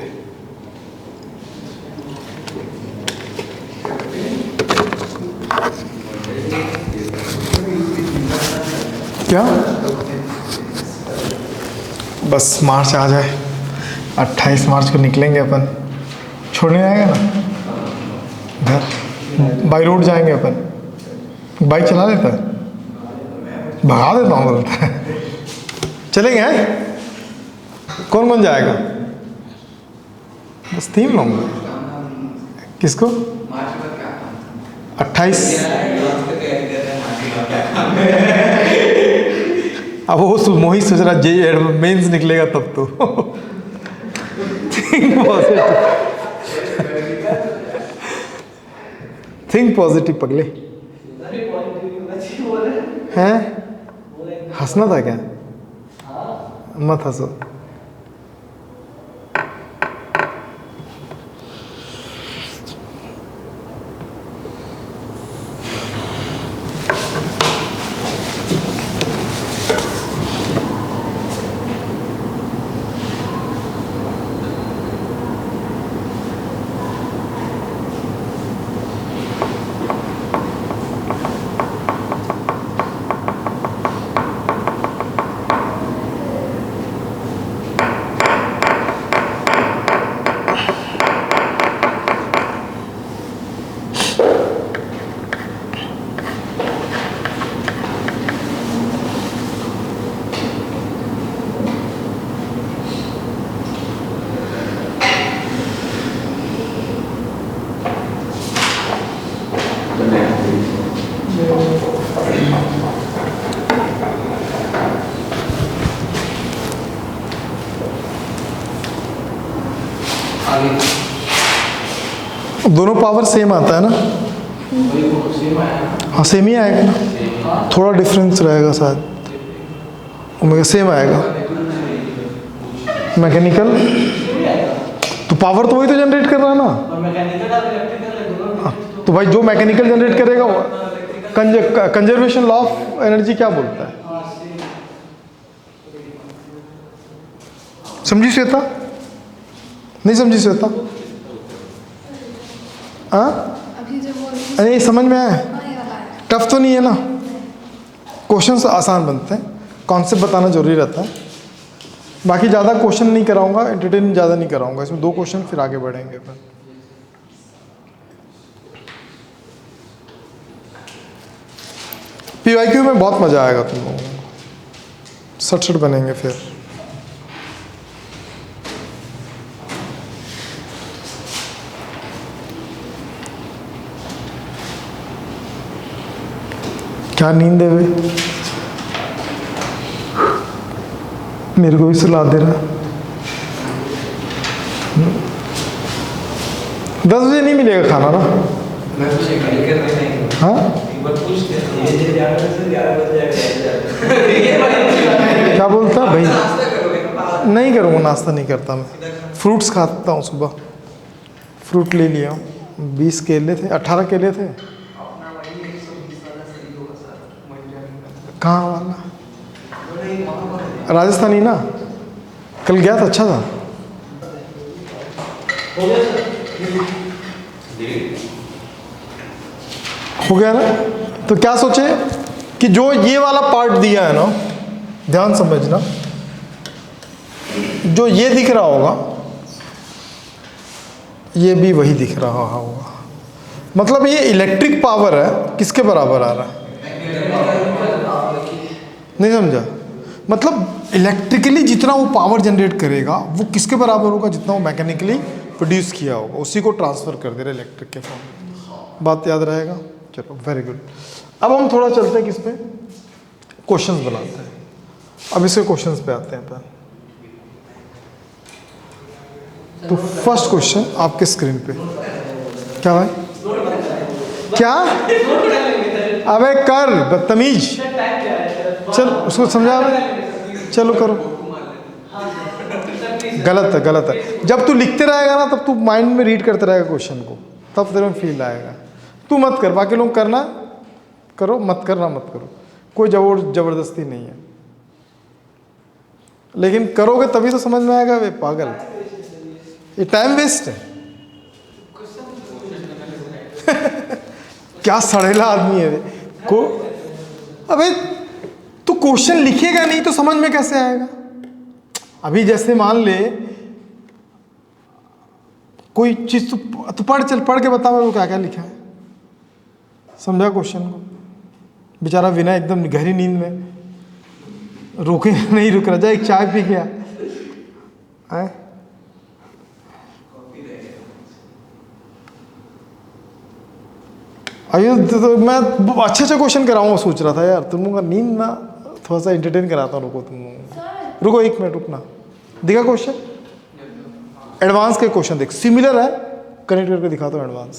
क्या बस मार्च आ जाए, 28 मार्च को निकलेंगे अपन। छोड़ने आएगा ना घर, बाई रोड जाएंगे अपन। बाइक चला लेता है? भगा देता हूँ बोलता है। चलेंगे हैं? कौन कौन जाएगा? बस 3 लोग। किसको? 28। अब वो मोहित सोच रहा जे मेंस निकलेगा तब तो। थिंक पॉजिटिव पगले हैं। हंसना था क्या? मत हंसो। दोनों पावर सेम आता है ना? हाँ सेम ही आएगा ना, थोड़ा डिफरेंस रहेगा शायद। ओमेगा सेम आएगा। मैकेनिकल तो पावर तो वही तो जनरेट कर रहा है ना। हाँ, तो भाई जो मैकेनिकल जनरेट करेगा कंजर्वेशन लॉ ऑफ एनर्जी क्या बोलता है? समझी श्वेता? नहीं समझी श्वेता? हाँ अरे समझ में आया? टफ तो नहीं है ना? क्वेश्चंस आसान बनते हैं, कॉन्सेप्ट बताना जरूरी रहता है। बाकी ज़्यादा क्वेश्चन नहीं कराऊंगा, एंटरटेन ज़्यादा नहीं कराऊंगा। इसमें 2 क्वेश्चन फिर आगे बढ़ेंगे अपन। पीवाईक्यू में बहुत मज़ा आएगा तुम लोगों को, 60 बनेंगे फिर। क्या नींद है भाई? मेरे को भी सुला दे रहा। 10 बजे नहीं मिलेगा खाना ना? 10 बजे हाँ एक बार पूछते हैं ये 11 से 11 बज जाएगा क्या बोलता भाई? नाश्ता करोगे ना बाहर? नहीं करूँगा, नाश्ता नहीं करता मैं। फ्रूट्स खाता हूँ सुबह, फ्रूट ले लिया हूँ। 20 केले थे, 18 केले थे। अपना वही 120 वाला सही होगा सर, मंजन का। कहाँ वाला? नहीं वहाँ पर है। राजस्थानी ना, कल गया था, अच्छा था। हो गया सर? हो गया ना? तो क्या सोचे कि जो ये वाला पार्ट दिया है ना, ध्यान समझना, जो ये दिख रहा होगा ये भी वही दिख रहा होगा। मतलब ये इलेक्ट्रिक पावर है, किसके बराबर आ रहा है? नहीं समझा? मतलब इलेक्ट्रिकली जितना वो पावर जनरेट करेगा वो किसके बराबर होगा? जितना वो मैकेनिकली प्रोड्यूस किया होगा, उसी को ट्रांसफर कर दे रहा है इलेक्ट्रिक के फॉर्म में। बात याद रहेगा? चलो वेरी गुड। अब हम थोड़ा चलते हैं किस पे, क्वेश्चंस बनाते हैं। अब इसके क्वेश्चंस पे आते हैं अपन। तो फर्स्ट क्वेश्चन आपके स्क्रीन पे क्या है? क्या? अबे कर बदतमीज, चल उसको समझा। चलो करो। गलत है, गलत है। जब तू लिखते रहेगा ना तब तू माइंड में रीड करते रहेगा क्वेश्चन को, तब तेरे में फील आएगा। तू मत कर, बाकी लोग करना करो, मत करना मत करो, कोई जबरदस्ती नहीं है। लेकिन करोगे तभी तो समझ में आएगा। वे पागल, ये टाइम वेस्ट है। क्या सड़ेला आदमी है को। अबे तू क्वेश्चन लिखेगा नहीं तो समझ में कैसे आएगा? अभी जैसे मान ले कोई चीज तू पढ़, चल पढ़ के बता मेरे को क्या क्या लिखा है। समझा क्वेश्चन को? बेचारा विनय एकदम गहरी नींद में, रोके नहीं रुक रहा। जा एक चाय पी गया है। अयो तो मैं अच्छे क्वेश्चन कराऊंगा सोच रहा था यार। तुम लोग का नींद ना थोड़ा सा एंटरटेन कराता हूँ। रुको तुम लोग, रुको 1 मिनट रुकना। दिखा क्वेश्चन? एडवांस के क्वेश्चन देख, सिमिलर है, कनेक्ट करके दिखाता हूँ एडवांस।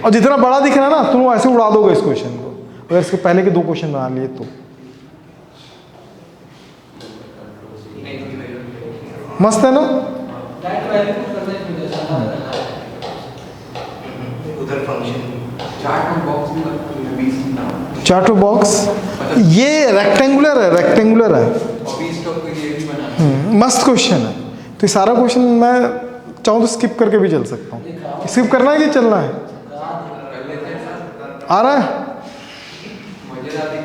और जितना बड़ा दिख रहा है ना तुम ऐसे उड़ा दोगे इस क्वेश्चन को, अगर इसके पहले के 2 क्वेश्चन बना लिए तो। मस्त है ना? उधर फंक्शन चार्ट बॉक्स में 20 ना, चार्ट बॉक्स ये रेक्टेंगुलर है, रेक्टेंगुलर है। ऑफिस स्टॉक के लिए भी बना। मस्त क्वेश्चन है। तो ये सारा क्वेश्चन मैं चाहूँ तो स्किप करके भी चल सकता हूँ। स्किप करना है कि चलना है? आ रहा है?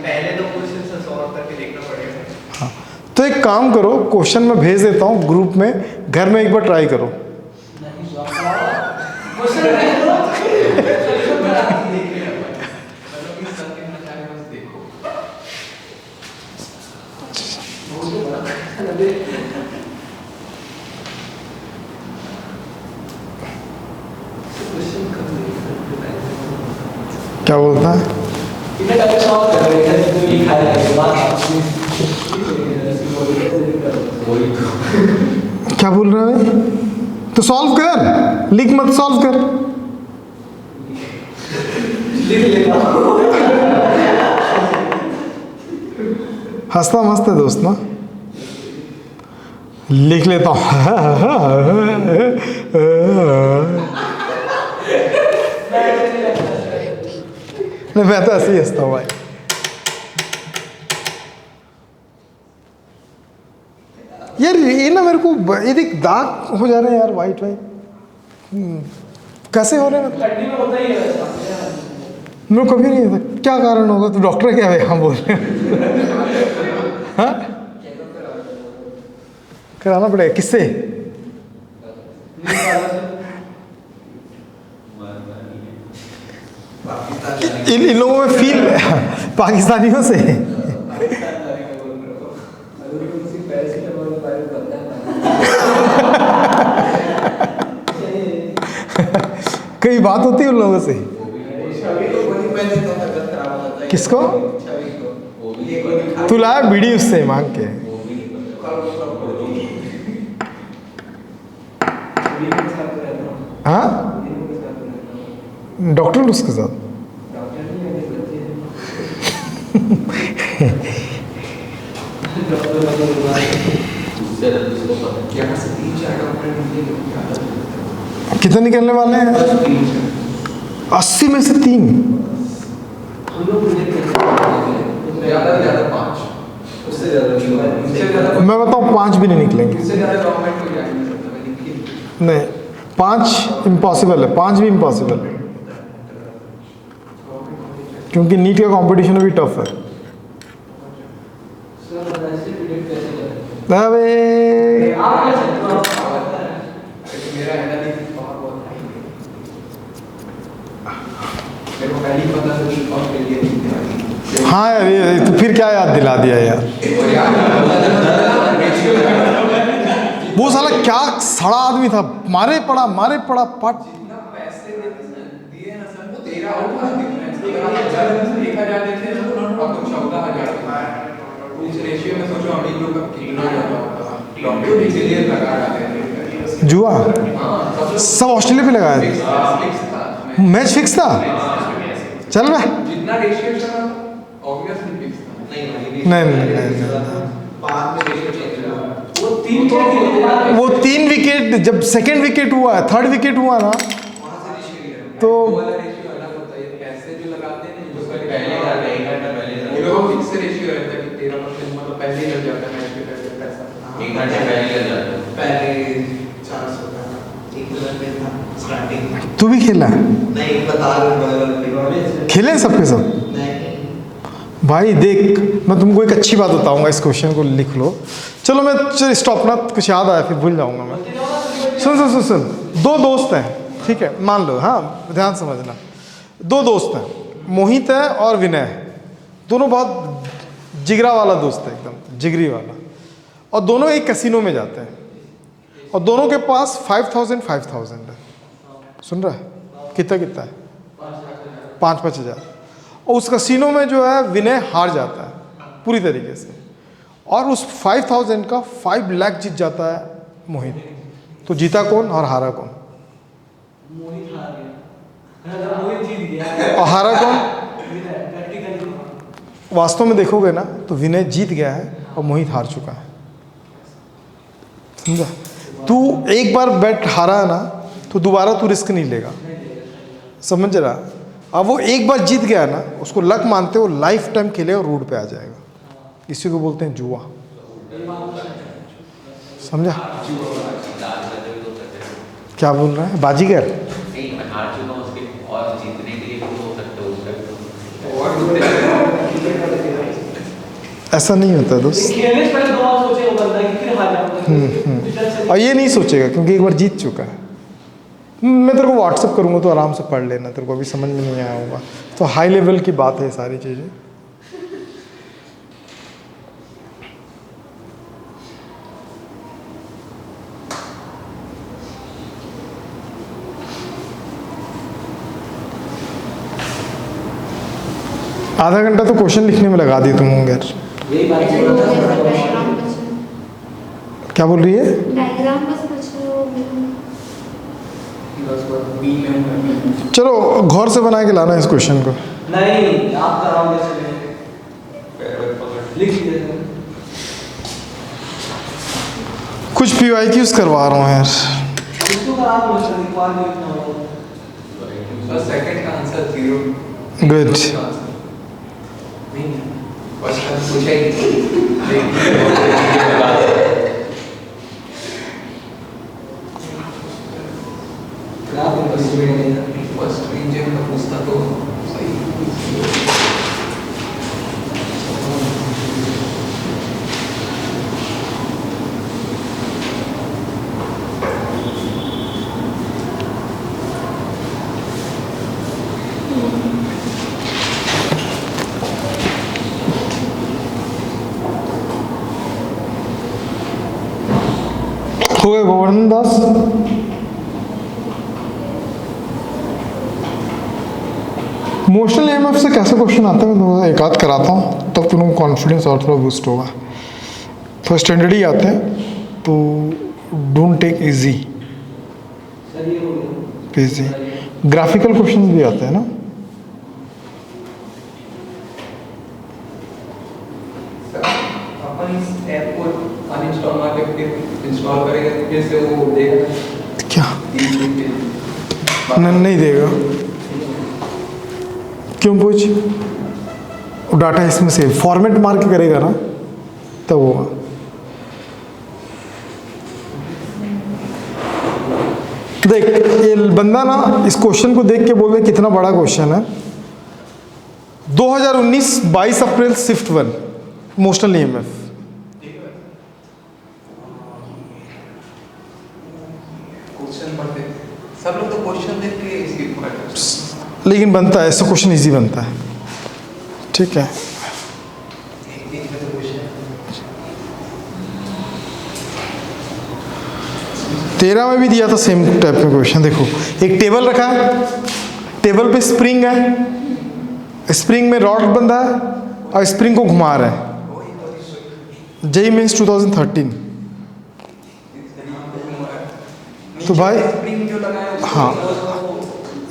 पहले 2 क्वेश्चन से सॉल्व करके देखना पड़ेगा। हाँ, तो एक काम करो, क्वेश्चन मैं भेज देता हूँ ग्रुप में, घर में एक बार ट्राई करो। क्या बोलता है? क्या बोल रहा है? तो सॉल्व कर, लिख मत, सॉल्व कर। हंसता मस्त है दोस्त ना। लिख लेता हूँ। नहीं मैं तो ऐसे ही हंसता हूँ भाई। यार ये ना मेरे को ये देख दाग हो जा रहे हैं यार, वाइट वाइट कैसे हो रहे हैं? मेरे को कभी नहीं होता, क्या कारण होगा? तो डॉक्टर क्या है हम बोल रहे हैं? हाँ कराना पड़ेगा। किससे? इन लोगों में फील पाकिस्तानियों से। कई बात होती है उन लोगों से। किसको? तू लाया बीड़ी उससे मांग के। हाँ डॉक्टर उसके साथ उससे उसको पता है। यहाँ से 3-4 डॉक्टर निकले। कितने निकलने वाले हैं? 80 में से 3। ज़्यादा से ज़्यादा 5, उससे ज़्यादा नहीं होगा, उससे ज़्यादा मैं बताऊँ 5 भी नहीं निकलेंगे। उससे ज़्यादा गवर्नमेंट को जा नहीं सकता, मैं लिखी। नहीं 5 इम्पॉसिबल है, 5 भी इम्पॉसिबल है क्योंकि नीट का कंपटीशन भी टफ है। अबे मेरा एनालिसिस बहुत हाई है। मेरे को पहले ही पता था कि कौन के लिए नहीं था। हाँ यार ये तो फिर क्या याद दिला दिया यार। वो साला क्या सड़ा आदमी था, मारे पड़ा पट। जितना पैसे दिए ना सर, वो 13,000 डिफरेंस। 1,000 देते हैं ना, अब तुम 14,000। उस रेशियो में सोचो अमीर लोग का कितना ज़्यादा होता है। डॉक्टर इसीलिए लगा डाले हैं। जुआ हाँ, सब ऑस्ट्रेलिया पे लगाया फिक्स था। मैच फिक्स था। चल रहा जितना रेशियो था ऑब्वियसली फिक्स था। नहीं बाद में रेशियो चेंज हुआ। वो 3 विकेट वो 3 विकेट जब सेकंड विकेट हुआ, थर्ड विकेट हुआ ना वहाँ से रेशियो है। तो वो वाला रेशियो अलग होता है। पैसे जो लगाते हैं ना, उसका पहले का नहीं घंटा पहले ये लोग फिक्स रेशियो रहता है कि 13% मतलब पहले ही लग जाता है मैच के पहले पैसा। 1 घंटे पहले लग जाता है। पहले 400 था, 1,000 में था स्टार्टिंग। तू भी खेला है? नहीं बता रहा खेले हैं सब के सब? नहीं भाई देख मैं तुमको एक अच्छी बात बताऊंगा, इस क्वेश्चन को लिख लो। चलो मैं चल स्टॉप ना, कुछ याद आया फिर भूल जाऊंगा मैं। सुन 2 दोस्त हैं, ठीक है मान लो, हाँ ध्यान समझना। 2 दोस्त हैं, मोहित है और विनय है। दोनों बहुत जिगरा वाला दोस्त है, एकदम जिगरी वाला। और दोनों एक कैसीनो में जाते हैं और दोनों के पास 5,000 है। सुन रहा है? कितना है? 5-5 हज़ार। और उस कैसीनो में जो है विनय हार जाता है पूरी तरीके से, और उस 5,000 का 5 लाख जीत जाता है मोहित। तो जीता कौन और हारा कौन? मोहित हार गया, मोहित जीत गया और हारा कौन? प्रैक्टिकली वास्तव में देखोगे ना तो विनय जीत गया है और मोहित हार चुका है। समझा? तू एक बार बेट हारा है ना तो दोबारा तू रिस्क नहीं लेगा, समझ रहा? अब वो एक बार जीत गया ना, उसको लक मानते हो लाइफ टाइम खेलेगा, रोड पे आ जाएगा। इसी को बोलते हैं जुआ। समझा? क्या बोल रहा है? बाजीगर? नहीं मैं हार चुका हूँ उसके, और जीतने के लिए भी हो सकता है उसका। ऐसा नहीं होता दोस्त। खेलने से पहले 2 बार सोचे वो बंदा कि फिर हार जाऊंगा। और ये नहीं सोचेगा क्योंकि एक बार जीत चुका है। मैं तेरे को व्हाट्सअप करूँगा तो आराम से पढ़ लेना, तेरे को अभी समझ में नहीं आया होगा। तो हाई लेवल की बात है सारी चीज़ें। आधा घंटा तो क्वेश्चन लिखने में लगा दी तुम होंगे यार। यही बात ऐसे बोल हो रहा गया था। सर, डायग्राम बचा। क्या बोल रही है? डायग्राम बस बचा वो। चलो गौर से बना के लाना इस क्वेश्चन को। नहीं आप कराओगे चले लिख लीजिए। कुछ PYQs करवा रहा हूँ यार। इसको करा दो, सर लिखवा दो इतना हो। और सेकंड का आंसर 0। गुड। नहीं फर्स्ट का पूछा ही फर्स्ट रीजन का पूछता तो सही। हो गए गोवर्धन दास? मोशनल EMF से कैसे क्वेश्चन आते हैं मैं एक आध कराता हूँ, तब तुम कॉन्फिडेंस और थोड़ा बूस्ट होगा। फर्स्ट स्टैंडर्ड ही आते हैं तो डोंट टेक इजी। सर ये हो गया पेजी ग्राफिकल क्वेश्चन भी आते हैं ना। अपन इस ऐप को अनइंस्टॉल मार के फिर इंस्टॉल करेंगे तो फिर से वो देगा क्या 30 दिन के नहीं देगा, क्यों पूछ? वो डाटा इसमें से फॉर्मेट मार के करेगा ना तब होगा। देख ये बंदा ना इस क्वेश्चन को देख के बोल रहे कितना बड़ा क्वेश्चन है। 2019 22 अप्रैल शिफ्ट 1 इमोशनल ईएमएफ। क्वेश्चन पढ़ते सब लोग तो क्वेश्चन देख के स्किप करते हैं। लेकिन बनता है ऐसा क्वेश्चन, इजी बनता है। ठीक है, एक में तो क्वेश्चन 13 में भी दिया था सेम टाइप का क्वेश्चन। देखो एक टेबल रखा है, टेबल पे स्प्रिंग है, स्प्रिंग में रॉड बंधा है और स्प्रिंग को घुमा रहा है। JEE means 2013। तो भाई स्प्रिंग जो लगाया है हाँ,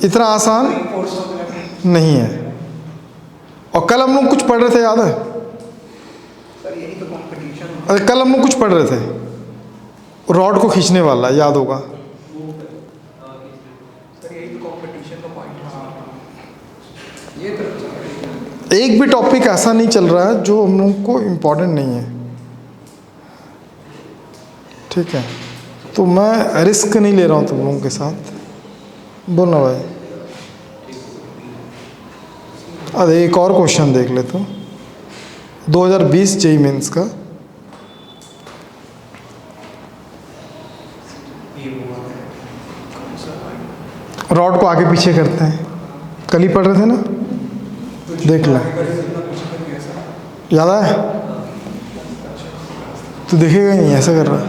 इतना आसान नहीं है। और कल हम लोग कुछ पढ़ रहे थे, याद है? सर यही तो कंपटीशन अरे कल हम लोग कुछ पढ़ रहे थे, रॉड को खींचने वाला, याद होगा? सर यही तो कंपटीशन का पॉइंट है। ये तो एक भी टॉपिक ऐसा नहीं चल रहा है जो हम लोग को इम्पोर्टेंट नहीं है। ठीक है, तो मैं रिस्क नहीं ले रहा हूँ तुम लोगों के साथ। बोलना भाई। अरे एक और क्वेश्चन देख ले तो 2020 जेई मेंस का। रॉड को आगे पीछे करते हैं, कल ही पढ़ रहे थे ना, देख ले, याद आया? तू देखेगा ही नहीं, ऐसा कर रहा है।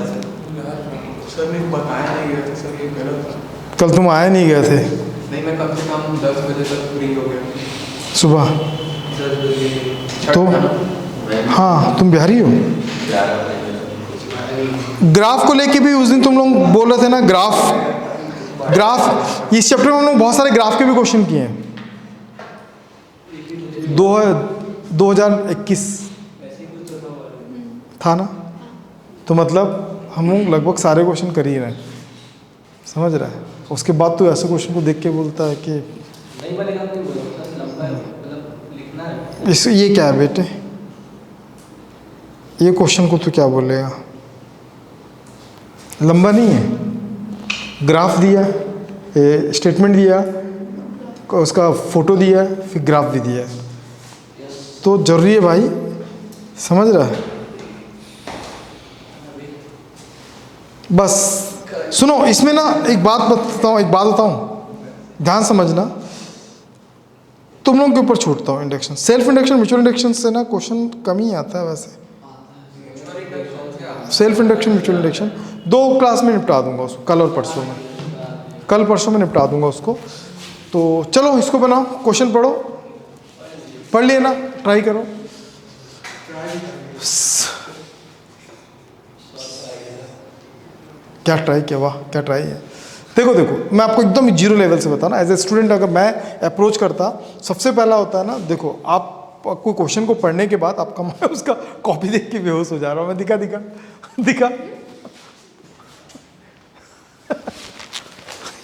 सर मेरे को बताया नहीं गया था सर, ये गलत। कल तुम आए नहीं गए थे नहीं मैं कम से कम 10 बजे तक फ्री हो गया सुबह? छठ तो था ना। हाँ तुम बिहारी हो। ग्राफ को लेके भी उस दिन तुम लोग बोल रहे थे ना, ग्राफ इस चैप्टर में हम लोग बहुत सारे ग्राफ के भी क्वेश्चन किए हैं। 2021 था ना, तो मतलब हम लोग लगभग सारे क्वेश्चन कर ही रहे हैं, समझ रहा है? उसके बाद तो ऐसे क्वेश्चन को देख के बोलता है कि नहीं बनेगा तो बोलो सर, लंबा है मतलब लिखना है। इस ये क्या है बेटे, ये क्वेश्चन को तू क्या बोलेगा? लंबा नहीं है, ग्राफ दिया, स्टेटमेंट दिया, उसका फोटो दिया, फिर ग्राफ भी दिया, तो जरूरी है भाई, समझ रहा है? बस सुनो, इसमें ना एक बात बताऊं, ध्यान समझना, तुम लोगों के ऊपर छोड़ता हूँ। Induction, self induction, mutual induction से ना क्वेश्चन कम ही आता है वैसे। Self induction, mutual induction 2 class में निपटा दूंगा उसको, कल और परसों में, कल परसों में निपटा दूंगा उसको। तो चलो इसको बनाओ, क्वेश्चन पढ़ो, पढ़ लिए ना, ट्राई करो। क्या ट्राई किया, वाह क्या ट्राई है। देखो मैं आपको एकदम जीरो लेवल से बताना, एज ए स्टूडेंट अगर मैं अप्रोच करता, सबसे पहला होता है ना, देखो आप कोई क्वेश्चन को पढ़ने के बाद आपका मैं उसका कॉपी देख के बेहोश हो जा रहा हूँ मैं। दिखा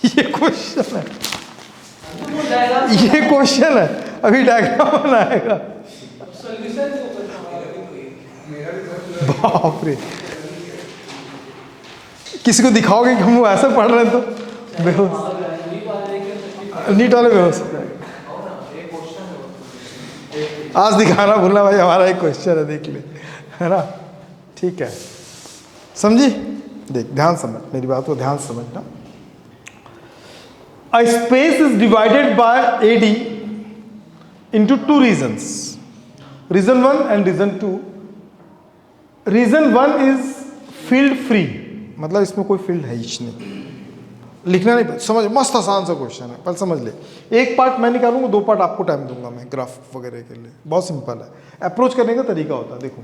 ये क्वेश्चन है, ये क्वेश्चन है, अभी डायग्राम बनाएगा। बाप रे, किसी को दिखाओगे कि हम वो ऐसा पढ़ रहे हैं तो बेहोश, नीट वाले बेहोश। आज दिखाना भूलना भाई, हमारा एक क्वेश्चन है, देख ले, है ना? ठीक है, समझी? देख ध्यान समझ मेरी बात को, ध्यान समझना। A space is divided by AD into 2 regions, region 1 and region 2. Region 1 is field free, मतलब इसमें कोई फील्ड है ही नहीं, लिखना नहीं, समझ, मस्त आसान सा क्वेश्चन है, पहले समझ ले। एक पार्ट मैं निकालूंगा, 2 पार्ट आपको टाइम दूंगा मैं ग्राफ वगैरह के लिए, बहुत सिंपल है। अप्रोच करने का तरीका होता है, देखो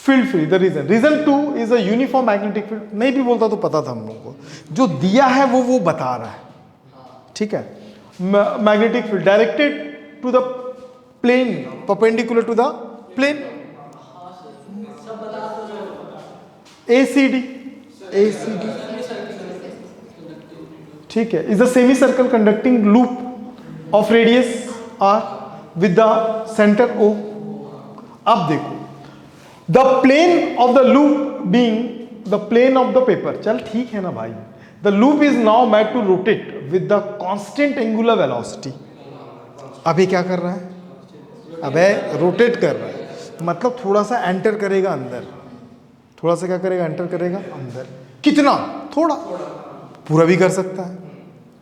field free, the region 2 is a uniform magnetic field. नहीं भी बोलता तो पता था हम लोगों को, जो दिया है वो बता रहा है, ठीक है। Magnetic field directed to the plane, perpendicular to the plane, ACD, ठीक है, is a semi circle conducting loop of radius R with the center O। अब देखो, the plane of the loop being the plane of the paper, चल ठीक है ना भाई, the loop is now made to rotate with the constant angular velocity। अभी क्या कर रहा है, अबे रोटेट कर रहा है, मतलब थोड़ा सा एंटर करेगा अंदर, थोड़ा सा क्या करेगा, एंटर करेगा अंदर। कितना? थोड़ा, पूरा भी कर सकता है,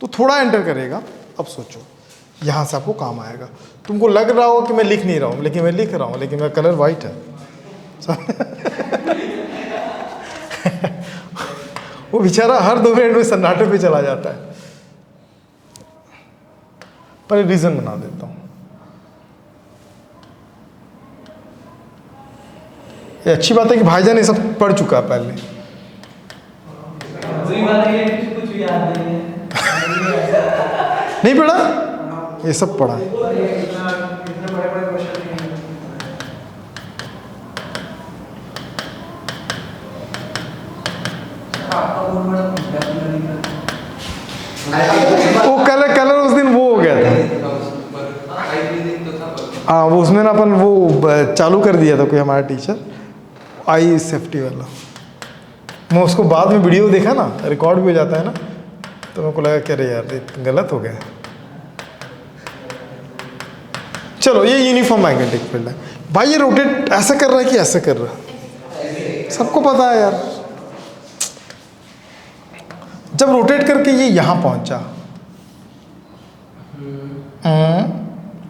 तो थोड़ा एंटर करेगा। अब सोचो, यहाँ से आपको काम आएगा। तुमको लग रहा हो कि मैं लिख नहीं रहा हूँ, लेकिन मैं लिख रहा हूँ, लेकिन मेरा कलर वाइट है। वो बेचारा हर 2 मिनट में सन्नाटे पे चला जाता है। पर रीजन बना देता हूँ। ये अच्छी बात है कि भाईजान ये सब पढ़ चुका है पहले। वही बात है कि कुछ भी याद नहीं है। नहीं पढ़ा, ये सब पढ़ा है। इतने बड़े-बड़े क्वेश्चन नहीं है। आपका बहुत बड़ा वो कलर उस दिन वो हो गया था। हाँ, वो उसमें ना अपन वो चालू कर दिया था कोई हमारा टीचर, आई सेफ्टी वाला। मैं उसको बाद में वीडियो देखा ना, रिकॉर्ड भी हो जाता है ना, तो मेरे को लगा कि अरे यार ये गलत हो गया। चलो, ये यूनिफॉर्म मैग्नेटिक फील्ड है भाई। ये रोटेट ऐसा कर रहा है कि ऐसा कर रहा है, सबको पता है यार। जब रोटेट करके ये यहां पहुंचा,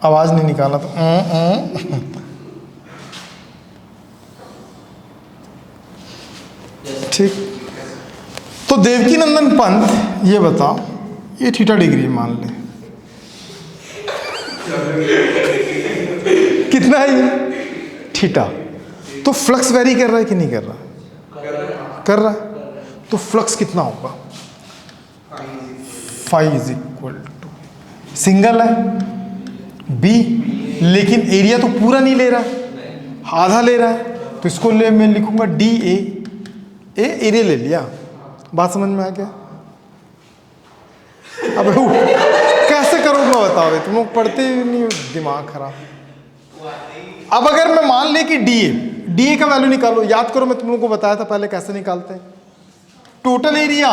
आवाज नहीं निकाला तो ठीक। तो देवकीनंदन पंत, ये बताओ, ये थीटा डिग्री मान ले, कितना है ये थीटा। तो फ्लक्स वेरी कर रहा है कि नहीं कर रहा? कर रहा है। तो फ्लक्स कितना होगा? Phi is equal to, single है बी, लेकिन एरिया तो पूरा नहीं ले रहा है, आधा ले रहा है। तो इसको ले मैं लिखूंगा डी ए, एरिया ले लिया। बात समझ में आ गया? अब कैसे करोगे बताओ, तुम लोग पढ़ते ही नहीं, दिमाग खराब। अब अगर मैं मान ले कि डी ए का वैल्यू निकालो, याद करो मैं तुम लोगों को बताया था पहले कैसे निकालते हैं। Total area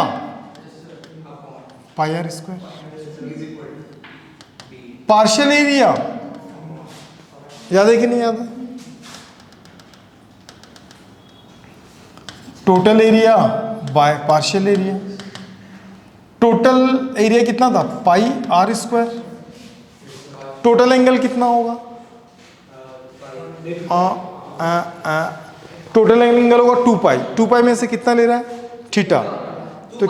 pi R square, partial area याद है कि नहीं याद है? Total area by partial area. Total area कितना था? Pi R square. Total angle कितना होगा? टोटल एंगल होगा 2 पाई। 2 पाई में से कितना ले रहा है? थीटा। तो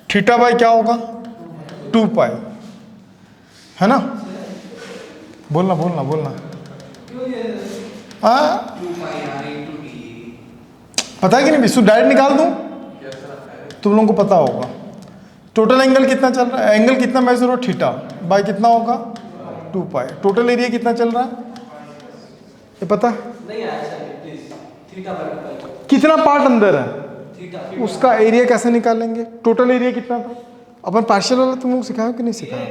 थीटा बाई क्या होगा? 2 पाई, है ना? बोलना बोलना बोलना। पता है कि नहीं? विशु डायरेक्ट निकाल दूं, तुम लोगों को पता होगा। टोटल एंगल कितना चल रहा है? एंगल कितना मेजर हो? थीटा बाई कितना होगा? 2 पाई। टोटल एरिया कितना चल रहा है? ये पता है? नहीं आया सर, प्लीज। थीटा बाय कितना पार्ट अंदर है, थीटा, उसका एरिया कैसे निकालेंगे? टोटल एरिया कितना था? अपन पार्शियल वाला तुम लोग सिखाया कि नहीं सिखाया?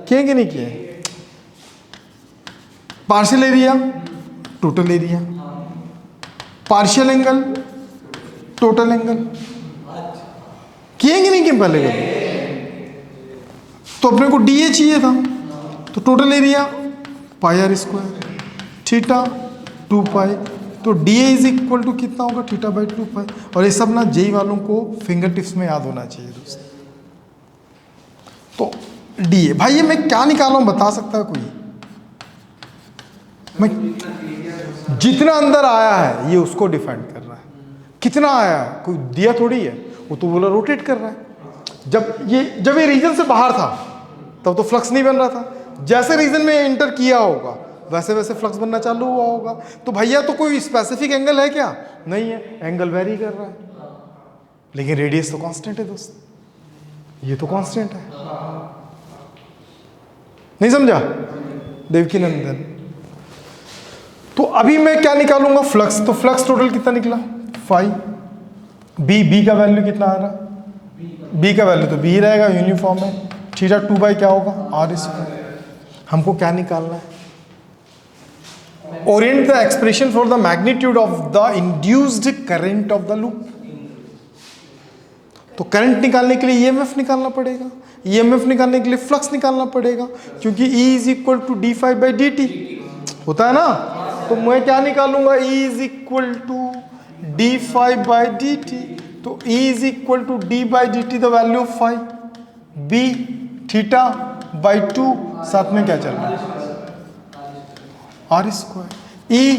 किए कि नहीं किए? Partial area, total area, partial angle, total angle, किए कि नहीं किए पहले कभी? तो अपने को डी ए चाहिए था, तो total area pi R square, theta 2 pi. तो D A is equal to कितना होगा? Theta by 2 pi. और ये सब ना जेई वालों को फिंगर टिप्स में याद होना चाहिए दोस्त। तो डी ए भाई, ये मैं क्या निकाला हूं बता सकता है कोई? मैं जितना अंदर आया है ये उसको डिफाइन कर रहा है। कितना आया है कोई दिया थोड़ी है, वो तो बोला रोटेट कर रहा है। जब ये रीजन से बाहर था तब तो फ्लक्स नहीं बन रहा था। जैसे रीजन में एंटर किया होगा वैसे वैसे फ्लक्स बनना चालू हुआ होगा। तो भैया तो कोई स्पेसिफिक एंगल है क्या? नहीं है, एंगल वेरी कर रहा है, लेकिन रेडियस तो कांस्टेंट है दोस्त, ये तो कांस्टेंट है। नहीं समझा देवकी नंदन? तो अभी मैं क्या निकालूंगा? फ्लक्स। तो फ्लक्स टोटल कितना निकला? 5। बी का वैल्यू कितना आ रहा? बी का वैल्यू तो बी रहेगा, यूनिफॉर्म है। थीटा 2 बाई क्या होगा? R square. हमको क्या निकालना है? Orient the expression for the magnitude of the induced current of the loop. तो करंट निकालने के लिए ईएमएफ निकालना पड़ेगा, ईएमएफ निकालने के लिए फ्लक्स निकालना पड़ेगा, क्योंकि E is equal to D phi by D T होता है ना। तो मैं क्या निकालूंगा? E is equal to D phi by D T. तो E is equal to D by D T the value of phi, B theta by 2, साथ में क्या चल रहा है? R square. E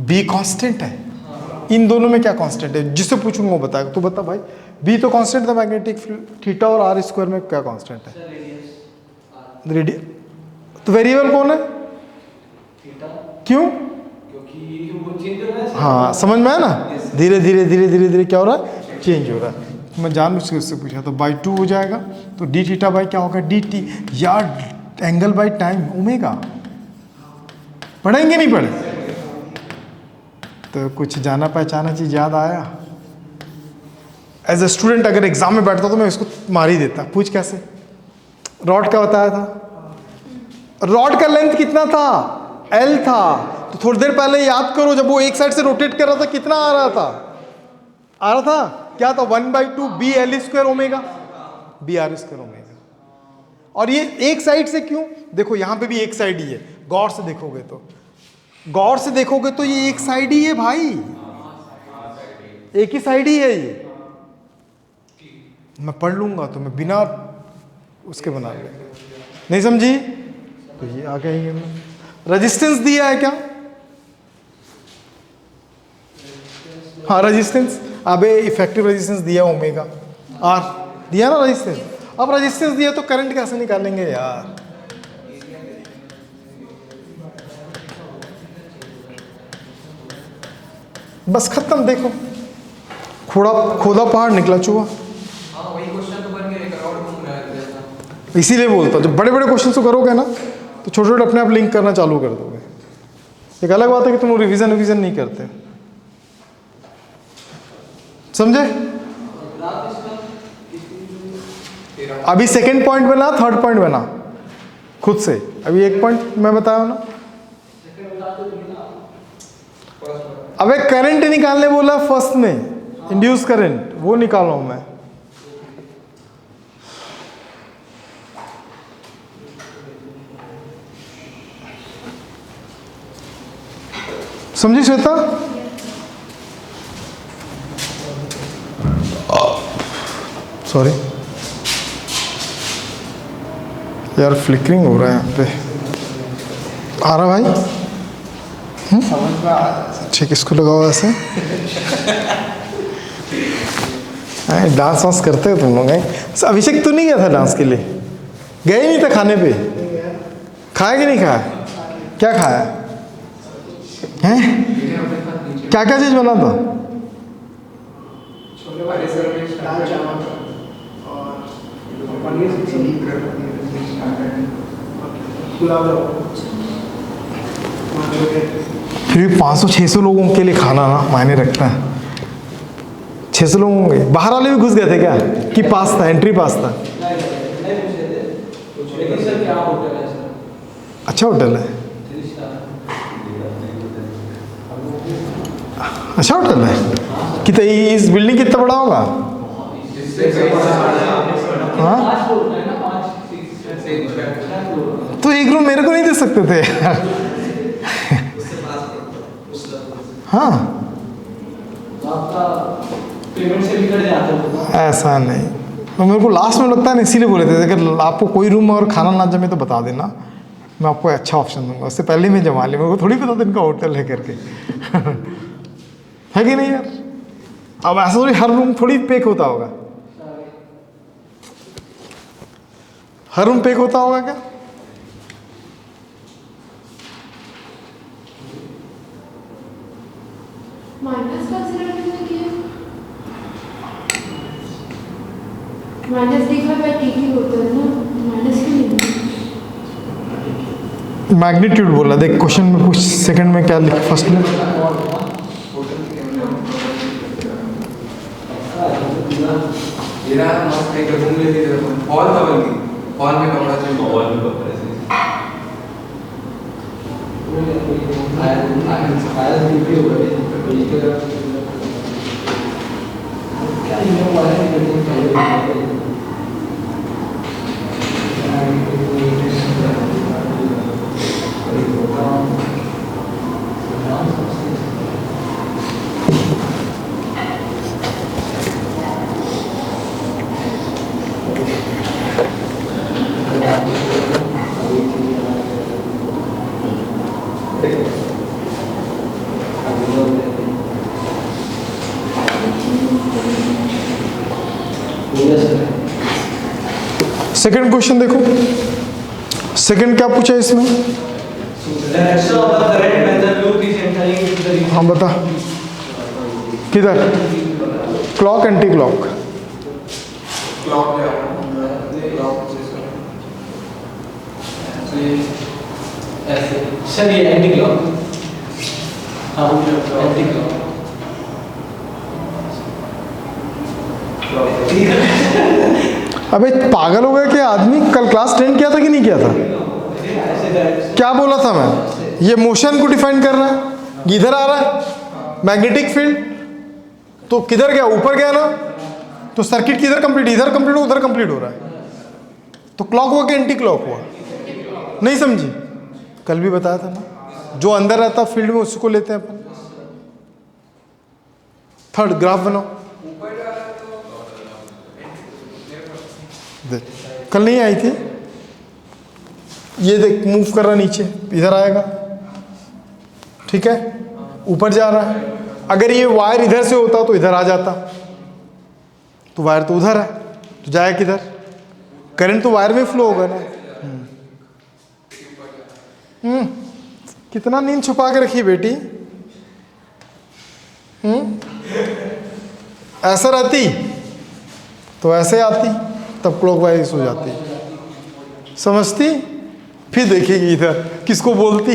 B constant है, इन दोनों में क्या कांस्टेंट है? जिससे पूछूंगा वो बताएगा। तो बता भाई, बी तो कांस्टेंट था मैग्नेटिक फील्ड, थीटा और आर स्क्वायर में क्या कांस्टेंट है? रेडियस। तो वेरिएबल कौन है? क्यों? क्योंकि वो चेंज हो रहा है। हाँ समझ में आया ना? धीरे धीरे धीरे धीरे धीरे क्या हो रहा है? चेंज हो रहा है। मैं जानबूझ के उससे पूछा, तो बाई 2 हो जाएगा। तो डी थीटा बाई क्या होगा? डी टी, या एंगल बाई टाइम ओमेगा। पढ़ेंगे नहीं पढ़े? तो कुछ जाना पहचाना चीज याद आया? एज ए स्टूडेंट अगर एग्जाम में बैठता तो मैं इसको मार ही देता। पूछ कैसे? रॉड का बताया था, रॉड का लेंथ कितना था? L था। तो थोड़ी देर पहले याद करो, जब वो एक साइड से रोटेट कर रहा था कितना आ रहा था? आ रहा था क्या था? 1/2 B L square omega, B R square omega. और ये एक साइड से क्यों? देखो यहां पे भी एक साइड ही है, गौर से देखोगे तो, गौर से देखोगे तो ये एक साइड ही है भाई, एक ही साइड ही है ये। मैं पढ़ लूंगा तो मैं बिना उसके बना लूंगा। नहीं समझी? तो ये आ गया। रेजिस्टेंस दिया है क्या? हाँ रेजिस्टेंस, अबे इफेक्टिव रेजिस्टेंस दिया ओमेगा आर, दिया ना रेजिस्टेंस। अब रेजिस्टेंस दिया तो करंट कैसे निकालेंगे यार? बस खत्म। देखो खोदा पहाड़ निकला चूहा। हाँ वही क्वेश्चन तो बन गया, एक और घूम रहा है जैसा। इसीलिए बोलता हूं, जब बड़े बड़े क्वेश्चन तो करोगे ना तो छोटे छोटे अपने आप लिंक करना चालू कर दोगे। एक अलग बात है कि तुम रिवीजन नहीं करते। समझे? अभी सेकंड पॉइंट बना, थर्ड पॉइंट बना खुद से। अभी एक पॉइंट मैं बताया ना। अबे करंट निकालने बोला फर्स्ट में, इंड्यूस करंट, वो निकाल रहा हूं मैं। समझी श्वेता? सॉरी यार, फ्लिकरिंग हो रहा है यहाँ पे। आ रहा भाई? ठीक, इसको लगाओ ऐसे। डांस वांस करते हो तुम लोग? अभिषेक तू नहीं गया था डांस के लिए? गए नहीं था खाने पे? खाया कि नहीं खाया? क्या खाया हैं? क्या क्या चीज बना था? फिर भी 500-600 लोगों के लिए खाना ना मायने रखता है। 600 लोग होंगे। बाहर वाले भी घुस गए थे क्या? कि पास था, एंट्री पास था? लेकिन सर क्या होटल है सर? अच्छा होटल है, अच्छा होटल है। कितना इस बिल्डिंग कितना बड़ा होगा? हाँ तो एक रूम मेरे को नहीं दे सकते थे? हाँ पेमेंट से भी कट जाता है। ऐसा नहीं, तो मेरे को लास्ट में लगता है ना, इसीलिए बोले थे अगर आपको कोई रूम और खाना ना जमे तो बता देना, मैं आपको अच्छा ऑप्शन दूंगा। उससे पहले मैं जमा ले, मेरे को थोड़ी पता था इनका होटल है करके। है कि नहीं यार? अब ऐसा थोड़ी हर रूम थोड़ी पैक होता होगा, हर रूम पैक होता होगा क्या? माइनस दिखा बाय टी की होता है ना, माइनस क्यों नहीं? मैग्नीट्यूड बोला, देख क्वेश्चन में कुछ सेकंड में क्या लिखा फर्स्ट में, मेरा मस्त एक रूम लेके हॉल था, बल्कि हॉल में कमरा चाहिए, मोबाइल में कपड़े से सेकंड क्वेश्चन देखो, सेकंड क्या पूछा है इसमें? Direction of the current when the loop is entering into the region. हाँ बता, किधर? Clock anti clock? क्लॉक ले क्लॉक ऐसे सर ये एंटी क्लॉक, हाँ एंटी क्लॉक। अबे पागल हो गया क्या आदमी? कल क्लास 10 किया था कि नहीं किया था? क्या बोला था मैं? ये मोशन को डिफाइन कर रहा है, इधर आ रहा है मैग्नेटिक फील्ड, तो किधर गया? ऊपर गया ना, तो सर्किट किधर कंप्लीट, इधर कंप्लीट हो उधर कंप्लीट हो रहा है, तो क्लॉक हुआ कि एंटी क्लॉक हुआ? नहीं समझी? कल भी बताया था ना, जो अंदर रहता फील्ड में उसको लेते हैं अपन। थर्ड ग्राफ बनाओ, देख कल नहीं आई थी, ये देख मूव कर रहा नीचे, इधर आएगा, ठीक है, ऊपर जा रहा है। अगर ये वायर इधर से होता तो इधर आ जाता, तो वायर तो उधर है, तो जाए किधर? करंट तो वायर में फ्लो होगा ना। कितना नींद छुपा के रखी बेटी। ऐसा रहती तो ऐसे आती, तब क्लॉकवाइज हो जाती, समझती? फिर देखेगी इधर किसको बोलती।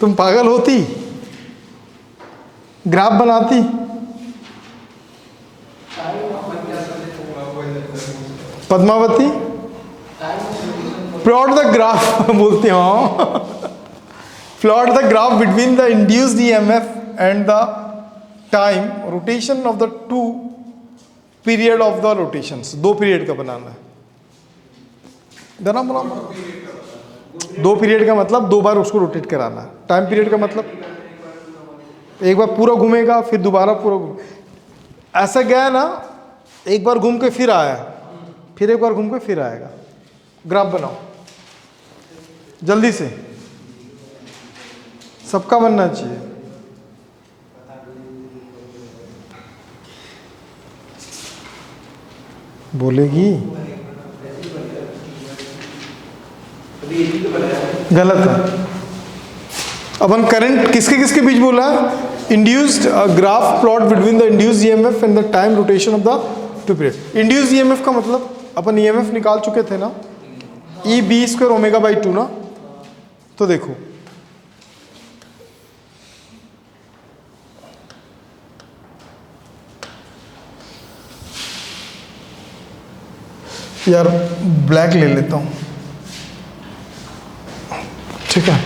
तुम पागल होती, ग्राफ बनाती। पद्मावती प्लॉट द ग्राफ बोलती, हाँ plot the graph between the induced EMF and the time rotation of the two period of the rotations. दो पीरियड का बनाना है, बना दो पीरियड का मतलब दो बार उसको रोटेट कराना है। टाइम पीरियड का मतलब एक बार पूरा घूमेगा फिर दोबारा पूरा ऐसा गया ना, एक बार घूम के फिर आया, फिर एक बार घूम के फिर आएगा। ग्राफ बनाओ जल्दी से, सबका बनना चाहिए। बोलेगी गलत है। अपन करंट किसके किसके बीच बोला है? Induced graph plot between the induced EMF and the time rotation of the two period. Induced EMF का मतलब अपन ईएमएफ निकाल चुके थे ना, E B square omega by 2 ना। तो देखो यार ब्लैक ले लेता हूं, ठीक है।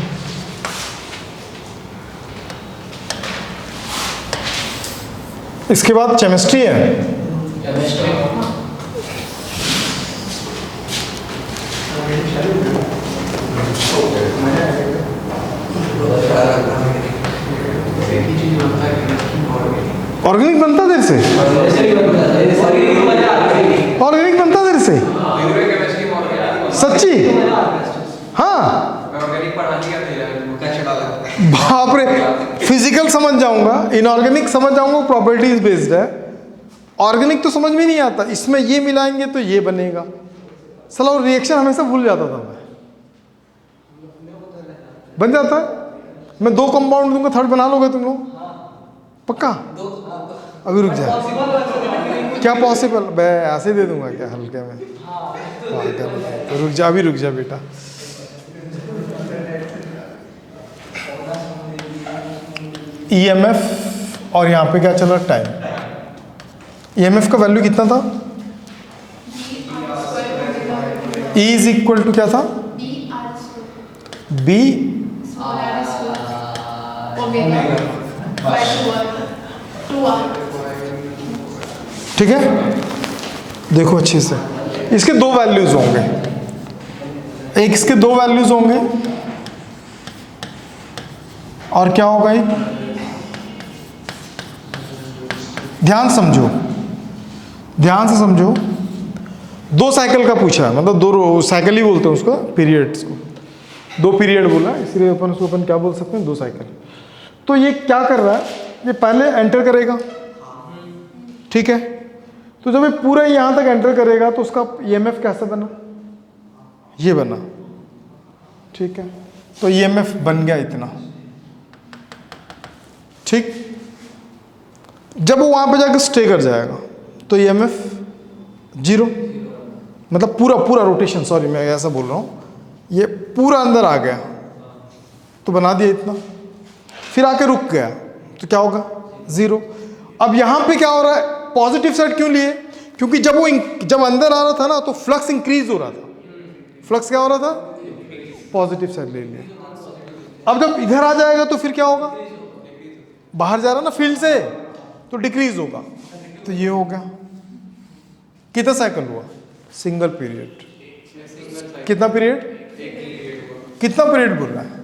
इसके बाद केमिस्ट्री है। ऑर्गेनिक बनता देर से, ऑर्गेनिक बनता देर से, सच्ची? हाँ बाप रे, फिजिकल समझ जाऊंगा, इनऑर्गेनिक समझ जाऊंगा, प्रॉपर्टीज बेस्ड है। ऑर्गेनिक तो समझ में नहीं आता, इसमें ये मिलाएंगे तो ये बनेगा। साला वो रिएक्शन हमेशा भूल जाता था मैं। बन जाता है, मैं 2 कंपाउंड दूंगा, थर्ड बना लोगे तुम लोग? पक्का? अभी रुक जा, क्या पॉसिबल, मैं ऐसे दे दूंगा क्या हल्के में? पागल है। तो रुक जा, अभी रुक जा बेटा। EMF और यहाँ पे क्या चल रहा, टाइम। EMF का वैल्यू कितना था? E इज इक्वल टू क्या था? B ठीक है, देखो अच्छे से, इसके दो वैल्यूज होंगे, एक इसके दो वैल्यूज होंगे और क्या होगा एक, ध्यान समझो, ध्यान से समझो, दो साइकिल का पूछा है, मतलब दो साइकिल ही बोलते हैं उसको, पीरियड्स को, दो पीरियड बोला, इसलिए अपन क्या बोल सकते हैं, दो साइकिल। तो ये क्या कर रहा है, ये पहले एंटर करेगा, ठीक है, तो जब ये पूरा यहां तक एंटर करेगा तो उसका EMF कैसा बना, ये बना, ठीक है, तो EMF बन गया इतना, ठीक। जब वो वहां पे जाकर स्टे कर जाएगा तो EMF 0, मतलब पूरा रोटेशन, सॉरी मैं ऐसा बोल रहा हूं, ये पूरा अंदर आ गया तो बना दिया इतना, फिर आके रुक गया तो क्या होगा, 0। अब यहां पे क्या हो रहा है, पॉजिटिव साइड क्यों लिए, क्योंकि जब अंदर आ रहा था ना तो फ्लक्स इंक्रीज हो रहा था, फ्लक्स क्या हो रहा था, पॉजिटिव साइड ले लिया। अब जब इधर आ जाएगा तो फिर क्या होगा, बाहर जा रहा ना फील्ड से, तो डिक्रीज होगा, तो ये हो गया। कितना साइकिल हुआ, सिंगल पीरियड, कितना पीरियड, कितना पीरियड बोल रहा है,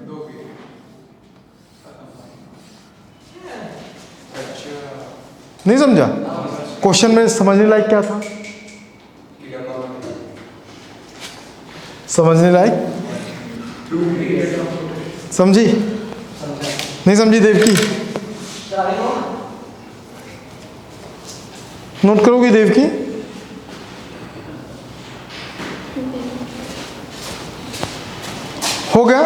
नहीं समझा क्वेश्चन में, समझने लायक क्या था, समझने लायक, समझी नहीं समझी देवकी, नोट करोगी देवकी, हो गया।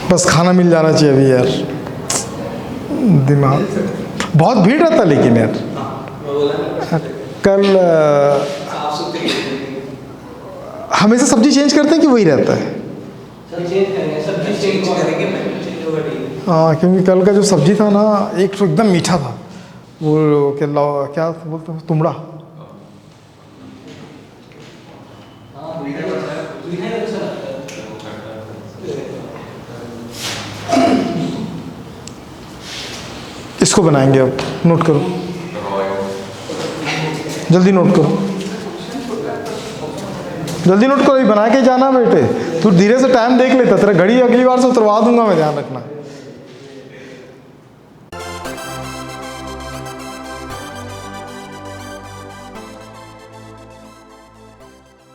बस खाना मिल जाना चाहिए अभी यार, दिमाग बहुत भीड़ रहता लेकिन यार, कल हमेशा सब्जी चेंज करते हैं कि वही रहता है, हाँ, क्योंकि कल का जो सब्जी था ना, एक तो एकदम मीठा था, वो क्या बोलते हैं, तुमड़ा, इसको बनाएंगे अब, नोट करो, जल्दी नोट करो, जल्दी नोट करो, ये बना के जाना बेटे, तू धीरे से टाइम देख लेता, तेरा घड़ी अगली बार से उतरवा दूंगा मैं, ध्यान रखना।